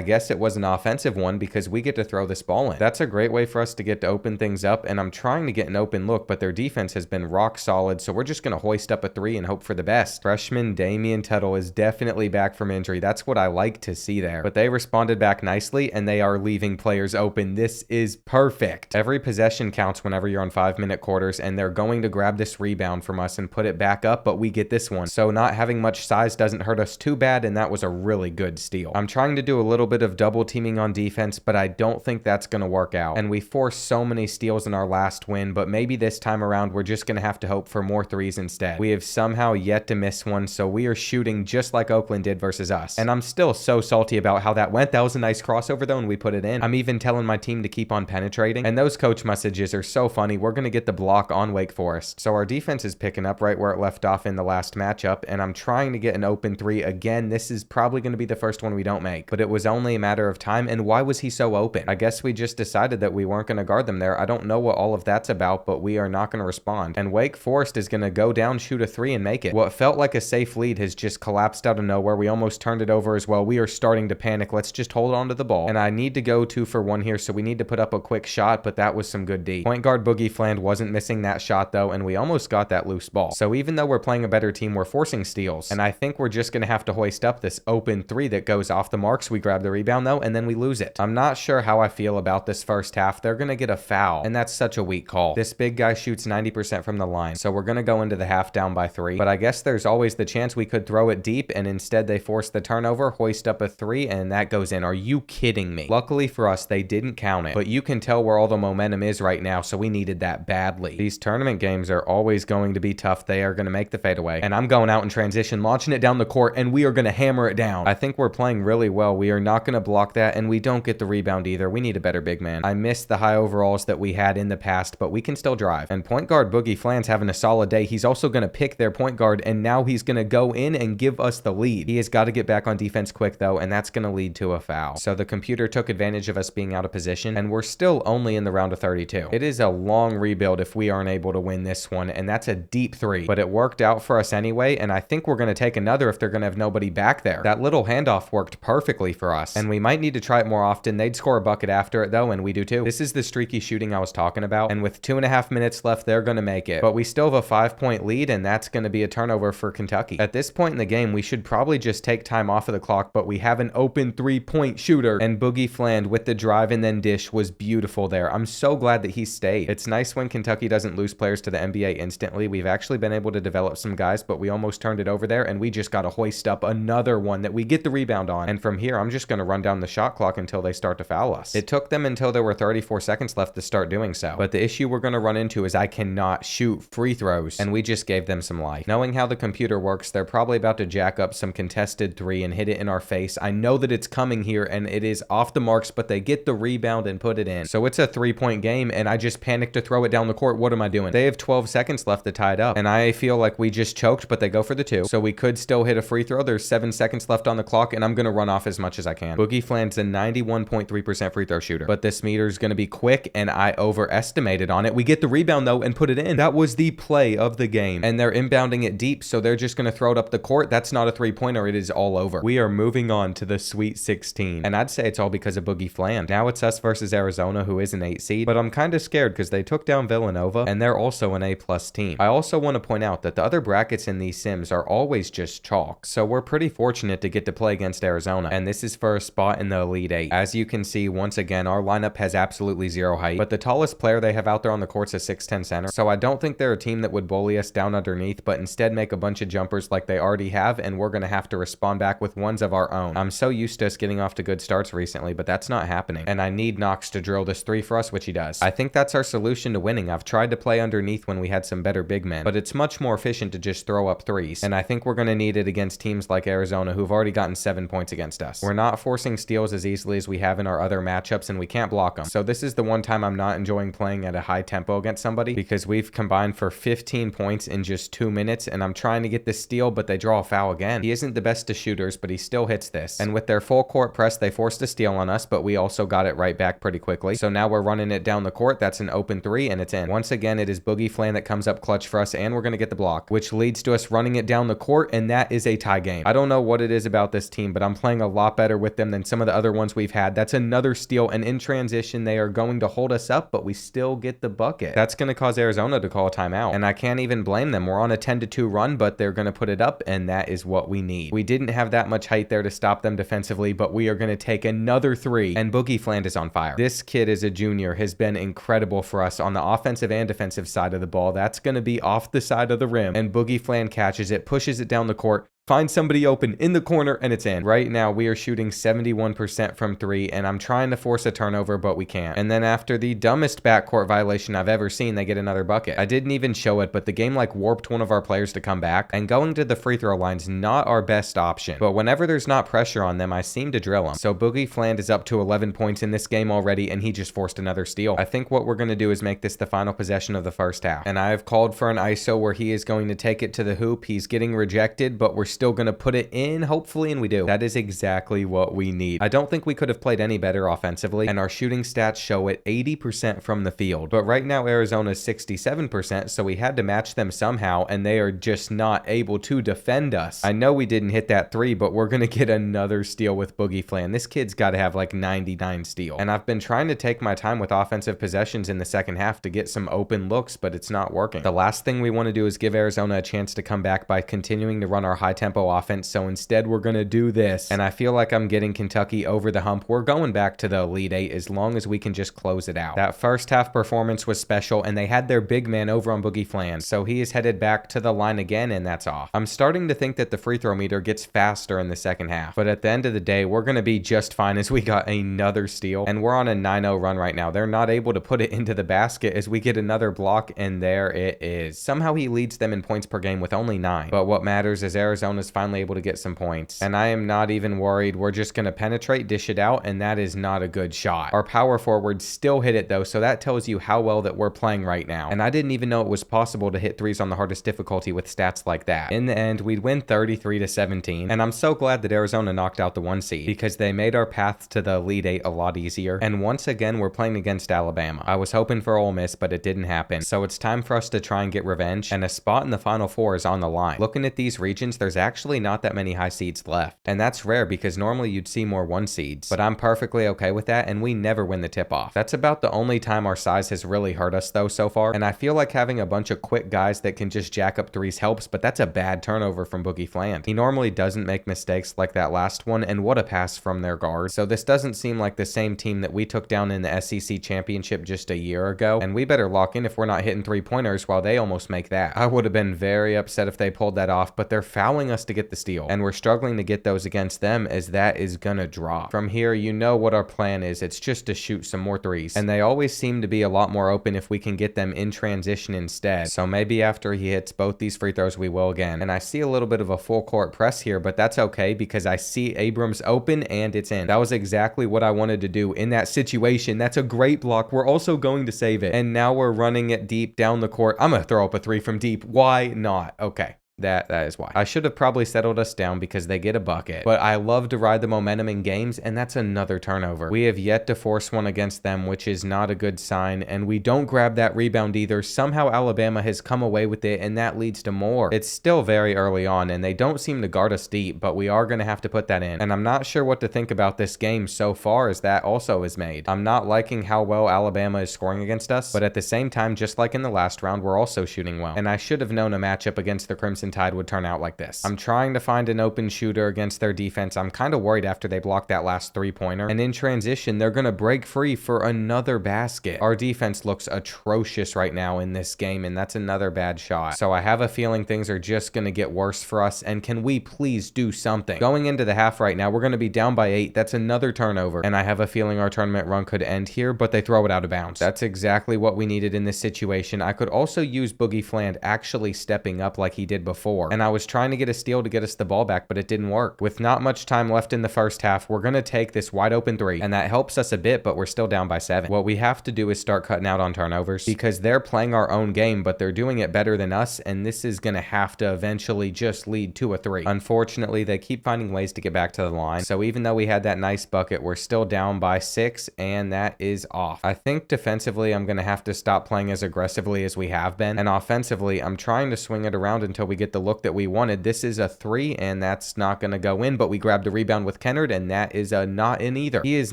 guess it was an offensive one because we get to throw this ball in. That's a great way for us to get to open things up, and I'm trying to get an open look, but their defense has been rock solid, so we're just going to hoist up a 3 and hope for the best. Freshman Damian Tuttle is definitely back from injury. That's what I like to see there, but they responded back nicely, and they are leaving players open. This is perfect. Every possession counts whenever you're on 5-minute quarters, and they're going to grab this rebound from us and put it back up, but we get this one. So not having much size doesn't hurt us too bad, and that was a really good steal. I'm trying to do a little bit of double teaming on defense, but I don't think that's going to work out. And we forced so many steals in our last win, but maybe this time around we're just going to have to hope for more 3s instead. We have somehow yet to miss one, so we are shooting just like Oakland did versus us. And I'm still so salty about how that went. That was a nice crossover though, and we put it in. I'm even telling my team to keep on penetrating, and those coach messages are so funny. We're going to get the block on Wake Forest. So our defense is picking up right where it left off in the last matchup, and I'm trying to get an open 3 again. This is probably going to be the first one we don't make, but it was only a matter of time. And why was he so open? I guess we just decided that we weren't going to guard them there. I don't know what all of that's about, but we are not going to respond. And Wake Forest is going to go down, shoot a 3, and make it. What felt like a safe lead has just collapsed out of nowhere. We almost turned it over as well. We are starting to panic. Let's just hold on to the ball. And I need to go 2 for 1 here, so we need to put up a quick shot, but that was some good D. Point guard Boogie Fland wasn't missing that shot though, and we almost got that loose ball. So even though we're playing a better team, we're forcing steals, and I think we're just going to have to hoist up this open 3 that goes off the marks. We grab the rebound though, and then we lose it. I'm not sure how I feel about this first half. They're going to get a foul, and that's such a weak call. This big guy shoots 90% from the line, so we're going to go into the half down by 3, but I guess there's always the chance we could throw it deep, and instead they force the turnover, hoist up a 3, and that goes in. Are you kidding me? Luckily for us, they didn't count it, but you can tell where all the momentum is right now, so we needed that badly. These tournament games are always going to be tough. They are going to make the fadeaway, and I'm going out in transition, launching it down the court, and we are going to hammer it down. I think we're playing really well. We are not going to block that, and we don't get the rebound either. We need a better big man. I miss the high overalls that we had in the past, but we can still drive. And point guard Boogie Fland's having a solid day. He's also going to pick their point guard, and now he's going to go in and give us the lead. He has got to get back on defense quick though, and that's going to lead to a foul. So the computer took advantage of us being out of position, and we're still only in the round of 32. It is a long rebuild if we aren't able to win this one, and that's a deep 3, but it worked out for us anyway, and I think we're going to take another if they're going to have nobody back there. That little handoff worked perfectly for us, and we might need to try it more often. They'd score a bucket after it though, and we do too. This is the streaky shooting I was talking about, and with 2.5 minutes left, they're going to make it, but we still have a 5-point lead, and that's going to be a turnover for Kentucky. At this point in the game, we should probably just take time off of the clock, but we have an open 3-point shooter, and Boogie Fland with the drive and then dish was beautiful there. I'm so glad that he stayed. It's nice when Kentucky doesn't lose players to the NBA instantly. We've actually been able to develop some guys, but we almost turned it over there, and we just got to hoist up another one that we get the rebound on. And from here, I'm just going to run down the shot clock until they start to foul us. It took them until there were 34 seconds left to start doing so, but the issue we're going to run into is I cannot shoot free throws, and we just gave them some life. Knowing how the computer works, they're probably about to jack up some contested 3 and hit it in our face. I know that it's coming here, and it is off the marks, but they get the rebound and put it in. So it's a 3-point game, and I just panicked to throw it down the court. What am I doing? They have 12 seconds left to tie it up, and I feel like we just choked, but they go for the 2, so we could still hit a free throw. There's 7 seconds left on the clock, and I'm going to run off as much as I can. Boogie Fland's a 91.3% free throw shooter, but this meter is going to be quick, and I overestimated on it. We get the rebound though and put it in. That was the play of the game, and they're inbounding it deep, so they're just going to throw it up the court. That's not a 3-pointer. It is all over. We are moving on to the Sweet 16, and I'd say it's all because of Boogie Fland. Now it's us versus Arizona, who is an 8 seed, but I'm kind of scared because they took down Villanova, and they're also an A+ team. I also want to point out that the other brackets in these sims are always just chalk, so we're pretty fortunate to get to play against Arizona, and this is for a spot in the Elite 8. As you can see, once again, our lineup has absolutely 0 height, but the tallest player they have out there on the court's a 6'10" center, so I don't think they're a team that would bully us down underneath, but instead make a bunch of jumpers like they already have, and we're going to have to respond back with ones of our own. I'm so used to us getting off to good starts recently, but that's not happening, and I need Knox to drill this 3 for us, which he does. I think that's our solution to winning. I've tried to play underneath when we had some better big men, but it's much more efficient to just throw up 3s, and I think we're going to need it against teams like Arizona, who've already gotten 7 points against us. We're not forcing steals as easily as we have in our other matchups, and we can't block them. So this is the one time I'm not enjoying playing at a high tempo against somebody, because we've combined for 15 points in just 2 minutes, and I'm trying to get this steal, but they draw a foul again. He isn't the best of shooters, but he still hits this. And with their full court press. They forced a steal on us, but we also got it right back pretty quickly. So now we're running it down the court. That's an open three, and it's in. Once again, it is Boogie Flan that comes up clutch for us, and we're going to get the block, which leads to us running it down the court, and that is a tie game. I don't know what it is about this team, but I'm playing a lot better with them than some of the other ones we've had. That's another steal, and in transition, they are going to hold us up, but we still get the bucket. That's going to cause Arizona to call a timeout, and I can't even blame them. We're on a 10-2 run, but they're going to put it up, and that is what we need. We didn't have that much height there to stop them defensively, but we are going to take another three, and Boogie Flan is on fire. This kid is a junior, has been incredible for us on the offensive and defensive side of the ball. That's going to be off the side of the rim, and Boogie Flan catches it, pushes it down the court, finds somebody open in the corner, and it's in. Right now, we are shooting 71% from three, and I'm trying to force a turnover, but we can't. And then after the dumbest backcourt violation I've ever seen, they get another bucket. I didn't even show it, but the game like warped one of our players to come back, and going to the free throw line's not our best option. But whenever there's not pressure on them, I seem to drill them. So Boogie Flan is up to 11 points in this game already, and he just forced another steal. I think what we're going to do is make this the final possession of the first half. And I have called for an ISO where he is going to take it to the hoop. He's getting rejected, but we're still going to put it in, hopefully, and we do. That is exactly what we need. I don't think we could have played any better offensively, and our shooting stats show it 80% from the field. But right now, Arizona's 67%, so we had to match them somehow, and they are just not able to defend us. I know we didn't hit that three, but we're going to get another steal with Boogie Flan. This kid's got to have like 99 steal. And I've been trying to take my time with offensive possessions in the second half to get some open looks, but it's not working. The last thing we want to do is give Arizona a chance to come back by continuing to run our high-tempo offense, so instead we're going to do this. And I feel like I'm getting Kentucky over the hump. We're going back to the Elite Eight as long as we can just close it out. That first half performance was special, and they had their big man over on Boogie Flan, so he is headed back to the line again, and that's off. I'm starting to think that the free throw meter gets faster in the second half, but at the end of the day, we're going to be just fine as we got another steal, and we're on a 9-0 run right now. They're not able to put it into the basket as we get another block, and there it is. Somehow he leads them in points per game with only 9, but what matters is Arizona's finally able to get some points, and I am not even worried. We're just going to penetrate, dish it out, and that is not a good shot. Our power forwards still hit it though, so that tells you how well that we're playing right now, and I didn't even know it was possible to hit threes on the hardest difficulty with stats like that. In the end, we'd win 33-17, and I'm so glad that Arizona knocked out the 1 seed because they made our path to the Elite Eight a lot easier, and once again, we're playing against Alabama. I was hoping for Ole Miss, but it didn't happen, so it's time for us to try and get revenge, and a spot in the Final Four is on the line. Looking at these regions, there's actually not that many high seeds left, and that's rare because normally you'd see more 1 seeds, but I'm perfectly okay with that, and we never win the tip-off. That's about the only time our size has really hurt us though so far, and I feel like having a bunch of quick guys that can just jack up threes helps, but that's a bad turnover from Boogie Flan. He normally doesn't make mistakes like that last one, and what a pass from their guard. So this doesn't seem like the same team that we took down in the SEC championship just a year ago, and we better lock in if we're not hitting 3-pointers while they almost make that. I would have been very upset if they pulled that off, but they're fouling us to get the steal, and we're struggling to get those against them as that is gonna drop. From here, you know what our plan is. It's just to shoot some more threes, and they always seem to be a lot more open if we can get them in transition instead. So maybe after he hits both these free throws, we will again. And I see a little bit of a full court press here, but that's okay because I see Abrams open and it's in. That was exactly what I wanted to do in that situation. That's a great block. We're also going to save it. And now we're running it deep down the court. I'm gonna throw up a 3 from deep. Why not? Okay. That is why. I should have probably settled us down because they get a bucket, but I love to ride the momentum in games, and that's another turnover. We have yet to force one against them, which is not a good sign, and we don't grab that rebound either. Somehow Alabama has come away with it, and that leads to more. It's still very early on, and they don't seem to guard us deep, but we are going to have to put that in, and I'm not sure what to think about this game so far as that also is made. I'm not liking how well Alabama is scoring against us, but at the same time, just like in the last round, we're also shooting well, and I should have known a matchup against the Crimson Tide would turn out like this. I'm trying to find an open shooter against their defense. I'm kind of worried after they blocked that last 3-pointer, and in transition they're gonna break free for another basket. Our defense looks atrocious right now in this game, and that's another bad shot. So I have a feeling things are just gonna get worse for us, and can we please do something? Going into the half right now, we're gonna be down by 8. That's another turnover, and I have a feeling our tournament run could end here, but they throw it out of bounds. That's exactly what we needed in this situation. I could also use Boogie Flan actually stepping up like he did before 4. And I was trying to get a steal to get us the ball back, but it didn't work. With not much time left in the first half, we're going to take this wide open 3, and that helps us a bit, but we're still down by 7. What we have to do is start cutting out on turnovers, because they're playing our own game, but they're doing it better than us, and this is going to have to eventually just lead to a 3. Unfortunately, they keep finding ways to get back to the line, so even though we had that nice bucket, we're still down by 6, and that is off. I think defensively, I'm going to have to stop playing as aggressively as we have been, and offensively, I'm trying to swing it around until we get the look that we wanted. This is a 3, and that's not going to go in, but we grabbed a rebound with Kennard, and that is a not in either. He is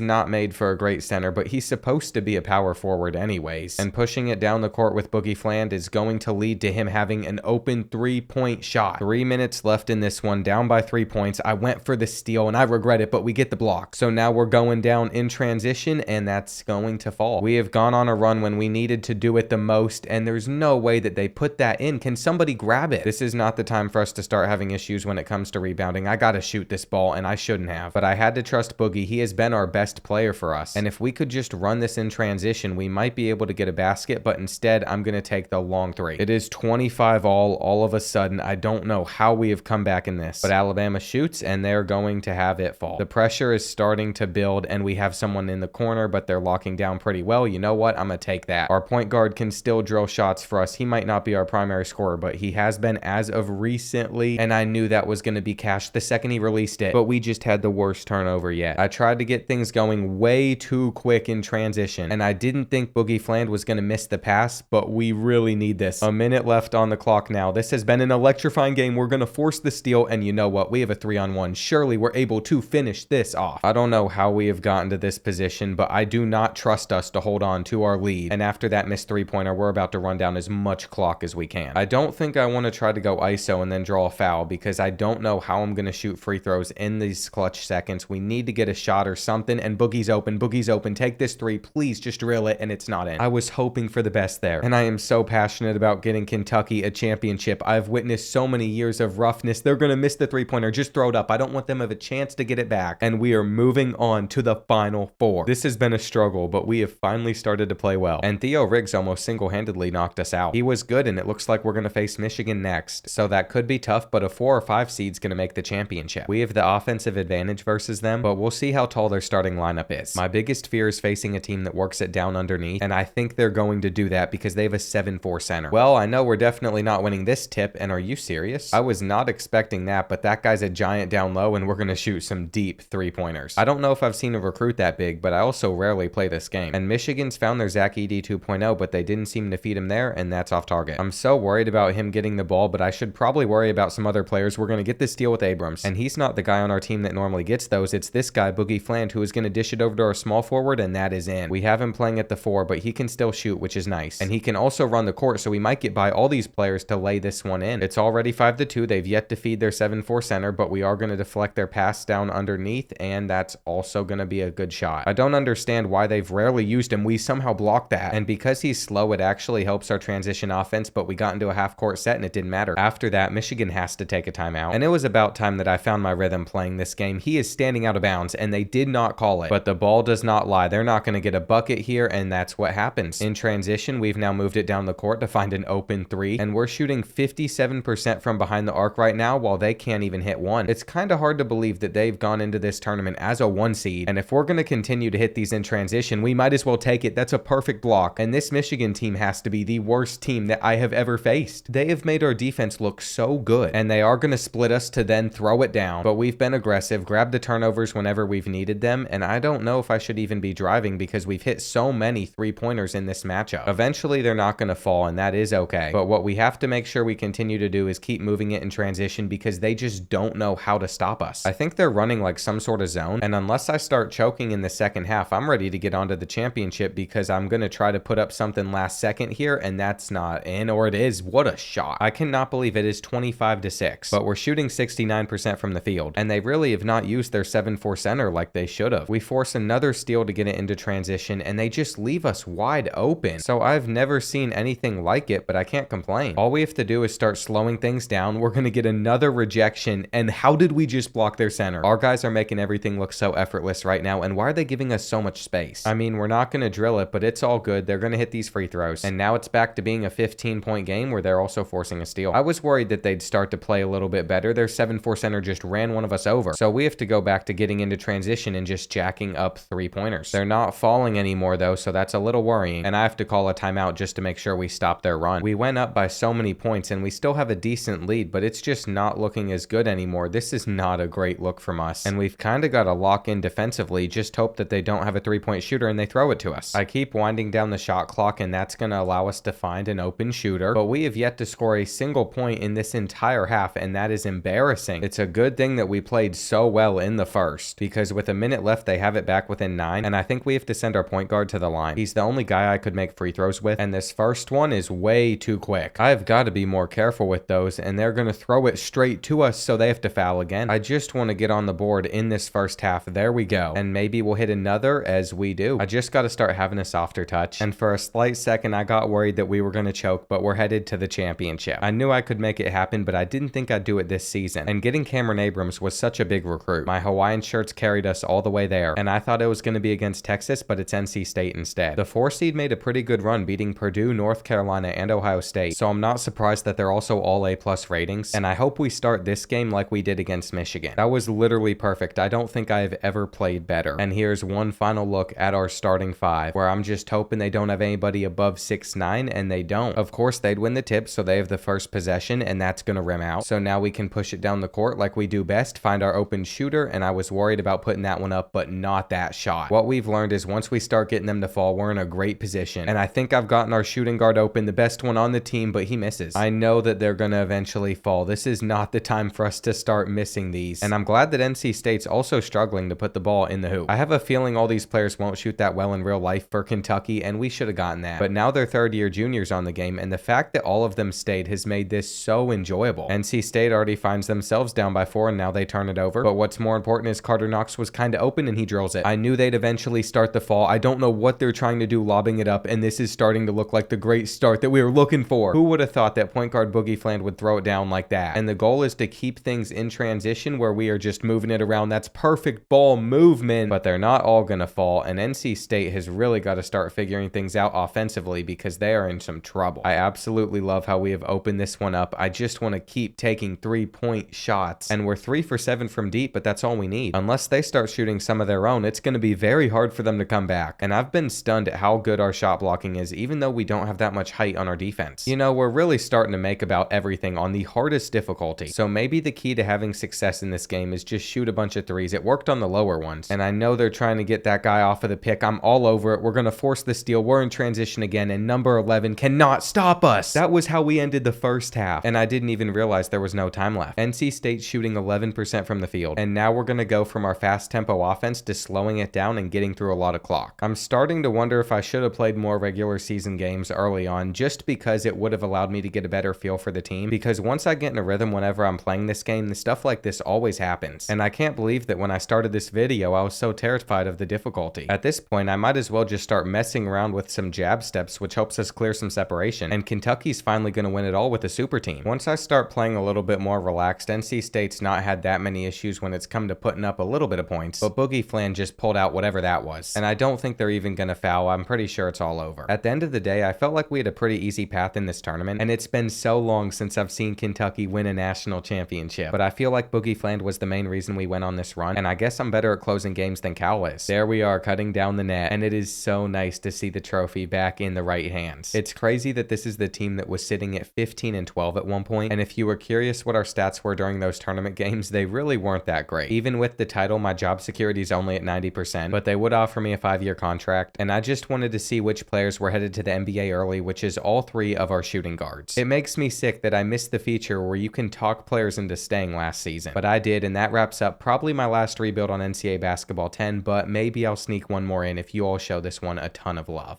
not made for a great center, but he's supposed to be a power forward anyways, and pushing it down the court with Boogie Fland is going to lead to him having an open 3-point shot. 3 minutes left in this one, down by 3 points. I went for the steal, and I regret it, but we get the block. So now we're going down in transition, and that's going to fall. We have gone on a run when we needed to do it the most, and there's no way that they put that in. Can somebody grab it? This is not the time for us to start having issues when it comes to rebounding. I gotta shoot this ball, and I shouldn't have, but I had to trust Boogie. He has been our best player for us, and if we could just run this in transition, we might be able to get a basket, but instead, I'm gonna take the long 3. It is 25 all of a sudden. I don't know how we have come back in this, but Alabama shoots, and they're going to have it fall. The pressure is starting to build, and we have someone in the corner, but they're locking down pretty well. You know what? I'm gonna take that. Our point guard can still drill shots for us. He might not be our primary scorer, but he has been as of recently, and I knew that was gonna be cash the second he released it, but we just had the worst turnover yet. I tried to get things going way too quick in transition, and I didn't think Boogie Fland was gonna miss the pass, but we really need this. A minute left on the clock now. This has been an electrifying game. We're gonna force the steal, and you know what? We have a 3-on-1. Surely we're able to finish this off. I don't know how we have gotten to this position, but I do not trust us to hold on to our lead, and after that missed 3-pointer, we're about to run down as much clock as we can. I don't think I want to try to go ISO and then draw a foul, because I don't know how I'm going to shoot free throws in these clutch seconds. We need to get a shot or something, and Boogie's open. Boogie's open. Take this 3. Please just drill it, and it's not in. I was hoping for the best there, and I am so passionate about getting Kentucky a championship. I've witnessed so many years of roughness. They're going to miss the 3-pointer. Just throw it up. I don't want them to have a chance to get it back, and we are moving on to the Final Four. This has been a struggle, but we have finally started to play well, and Theo Riggs almost single-handedly knocked us out. He was good, and it looks like we're going to face Michigan next, so that could be tough, but a 4 or 5 seed's going to make the championship. We have the offensive advantage versus them, but we'll see how tall their starting lineup is. My biggest fear is facing a team that works it down underneath, and I think they're going to do that because they have a 7'4" center. Well, I know we're definitely not winning this tip, and are you serious? I was not expecting that, but that guy's a giant down low, and we're going to shoot some deep 3-pointers. I don't know if I've seen a recruit that big, but I also rarely play this game. And Michigan's found their Zach Edey 2.0, but they didn't seem to feed him there, and that's off target. I'm so worried about him getting the ball, but I should probably worry about some other players. We're going to get this deal with Abrams, and he's not the guy on our team that normally gets those. It's this guy, Boogie Fland, who is going to dish it over to our small forward, and that is in. We have him playing at the 4, but he can still shoot, which is nice. And he can also run the court, so we might get by all these players to lay this one in. It's already 5-2. They've yet to feed their 7'4" center, but we are going to deflect their pass down underneath, and that's also going to be a good shot. I don't understand why they've rarely used him. We somehow blocked that, and because he's slow, it actually helps our transition offense, but we got into a half-court set, and it didn't matter. After that, Michigan has to take a timeout, and it was about time that I found my rhythm playing this game. He is standing out of bounds, and they did not call it, but the ball does not lie. They're not going to get a bucket here, and that's what happens. In transition, we've now moved it down the court to find an open 3, and we're shooting 57% from behind the arc right now, while they can't even hit 1. It's kind of hard to believe that they've gone into this tournament as a 1 seed, and if we're going to continue to hit these in transition, we might as well take it. That's a perfect block, and this Michigan team has to be the worst team that I have ever faced. They have made our defense look so good, and they are going to split us to then throw it down, but we've been aggressive, grabbed the turnovers whenever we've needed them, and I don't know if I should even be driving because we've hit so many 3-pointers in this matchup. Eventually, they're not going to fall, and that is okay, but what we have to make sure we continue to do is keep moving it in transition because they just don't know how to stop us. I think they're running like some sort of zone, and unless I start choking in the second half, I'm ready to get onto the championship because I'm going to try to put up something last second here, and that's not in, or it is. What a shot. I cannot believe it is 25-6, but we're shooting 69% from the field, and they really have not used their 7'4" center like they should have. We force another steal to get it into transition, and they just leave us wide open. So I've never seen anything like it, but I can't complain. All we have to do is start slowing things down. We're going to get another rejection, and how did we just block their center? Our guys are making everything look so effortless right now, and why are they giving us so much space? I mean, we're not going to drill it, but it's all good. They're going to hit these free throws, and now it's back to being a 15-point game where they're also forcing a steal. I was worried that they'd start to play a little bit better. Their 7'4" center just ran one of us over. So we have to go back to getting into transition and just jacking up 3-pointers. They're not falling anymore though, so that's a little worrying. And I have to call a timeout just to make sure we stop their run. We went up by so many points and we still have a decent lead, but it's just not looking as good anymore. This is not a great look from us. And we've kind of got to lock in defensively, just hope that they don't have a 3-point shooter and they throw it to us. I keep winding down the shot clock and that's going to allow us to find an open shooter, but we have yet to score a single point in this entire half, and that is embarrassing. It's a good thing that we played so well in the first, because with a minute left they have it back within 9, and I think we have to send our point guard to the line. He's the only guy I could make free throws with, and this first one is way too quick. I've got to be more careful with those, and they're going to throw it straight to us, so they have to foul again. I just want to get on the board in this first half. There we go, and maybe we'll hit another as we do. I just got to start having a softer touch, and for a slight second I got worried that we were going to choke, but we're headed to the championship. I knew I could make it happen, but I didn't think I'd do it this season, and getting Cameron Abrams was such a big recruit. My Hawaiian shirts carried us all the way there, and I thought it was going to be against Texas, but it's NC State instead. The 4 seed made a pretty good run, beating Purdue, North Carolina, and Ohio State, so I'm not surprised that they're also all A+ ratings, and I hope we start this game like we did against Michigan. That was literally perfect. I don't think I've ever played better. And here's one final look at our starting 5, where I'm just hoping they don't have anybody above 6'9", and they don't. Of course, they'd win the tip, so they have the first possession, and that's going to rim out. So now we can push it down the court like we do best, find our open shooter, and I was worried about putting that one up, but not that shot. What we've learned is once we start getting them to fall, we're in a great position. And I think I've gotten our shooting guard open, the best one on the team, but he misses. I know that they're going to eventually fall. This is not the time for us to start missing these. And I'm glad that NC State's also struggling to put the ball in the hoop. I have a feeling all these players won't shoot that well in real life for Kentucky, and we should have gotten that. But now they're third-year juniors on the game, and the fact that all of them stayed has made this so enjoyable. NC State already finds themselves down by 4, and now they turn it over. But what's more important is Carter Knox was kind of open, and he drills it. I knew they'd eventually start the fall. I don't know what they're trying to do lobbing it up, and this is starting to look like the great start that we were looking for. Who would have thought that point guard Boogie Fland would throw it down like that? And the goal is to keep things in transition where we are just moving it around. That's perfect ball movement, but they're not all gonna fall, and NC State has really got to start figuring things out offensively because they are in some trouble. I absolutely love how we have opened this one up. I just want to keep taking 3-point shots, and we're 3 for 7 from deep, but that's all we need. Unless they start shooting some of their own, it's going to be very hard for them to come back. And I've been stunned at how good our shot blocking is, even though we don't have that much height on our defense. You know, we're really starting to make about everything on the hardest difficulty. So maybe the key to having success in this game is just shoot a bunch of threes. It worked on the lower ones, and I know they're trying to get that guy off of the pick. I'm all over it. We're going to force the steal. We're in transition again, and number 11 cannot stop us. That was how we ended the first half, and I didn't even realize there was no time left. NC State shooting 11% from the field, and now we're going to go from our fast tempo offense to slowing it down and getting through a lot of clock. I'm starting to wonder if I should have played more regular season games early on, just because it would have allowed me to get a better feel for the team, because once I get in a rhythm whenever I'm playing this game, the stuff like this always happens. And I can't believe that when I started this video, I was so terrified of the difficulty. At this point, I might as well just start messing around with some jab steps, which helps us clear some separation, and Kentucky's finally going to win it all with a super team. Once I start playing a little bit more relaxed, NC State's not had that many issues when it's come to putting up a little bit of points, but Boogie Fland just pulled out whatever that was, and I don't think they're even going to foul. I'm pretty sure it's all over. At the end of the day, I felt like we had a pretty easy path in this tournament, and it's been so long since I've seen Kentucky win a national championship, but I feel like Boogie Fland was the main reason we went on this run, and I guess I'm better at closing games than Cal is. There we are, cutting down the net, and it is so nice to see the trophy back in the right hands. It's crazy that this is the team that was sitting at 15-12 at one point, and if you were curious what our stats were during those tournament games, they really weren't that great. Even with the title, my job security is only at 90%, but they would offer me a 5-year contract, and I just wanted to see which players were headed to the NBA early, which is all 3 of our shooting guards. It makes me sick that I missed the feature where you can talk players into staying last season, but I did, and that wraps up probably my last rebuild on NCAA Basketball 10, but maybe I'll sneak one more in if you all show this one a ton of love.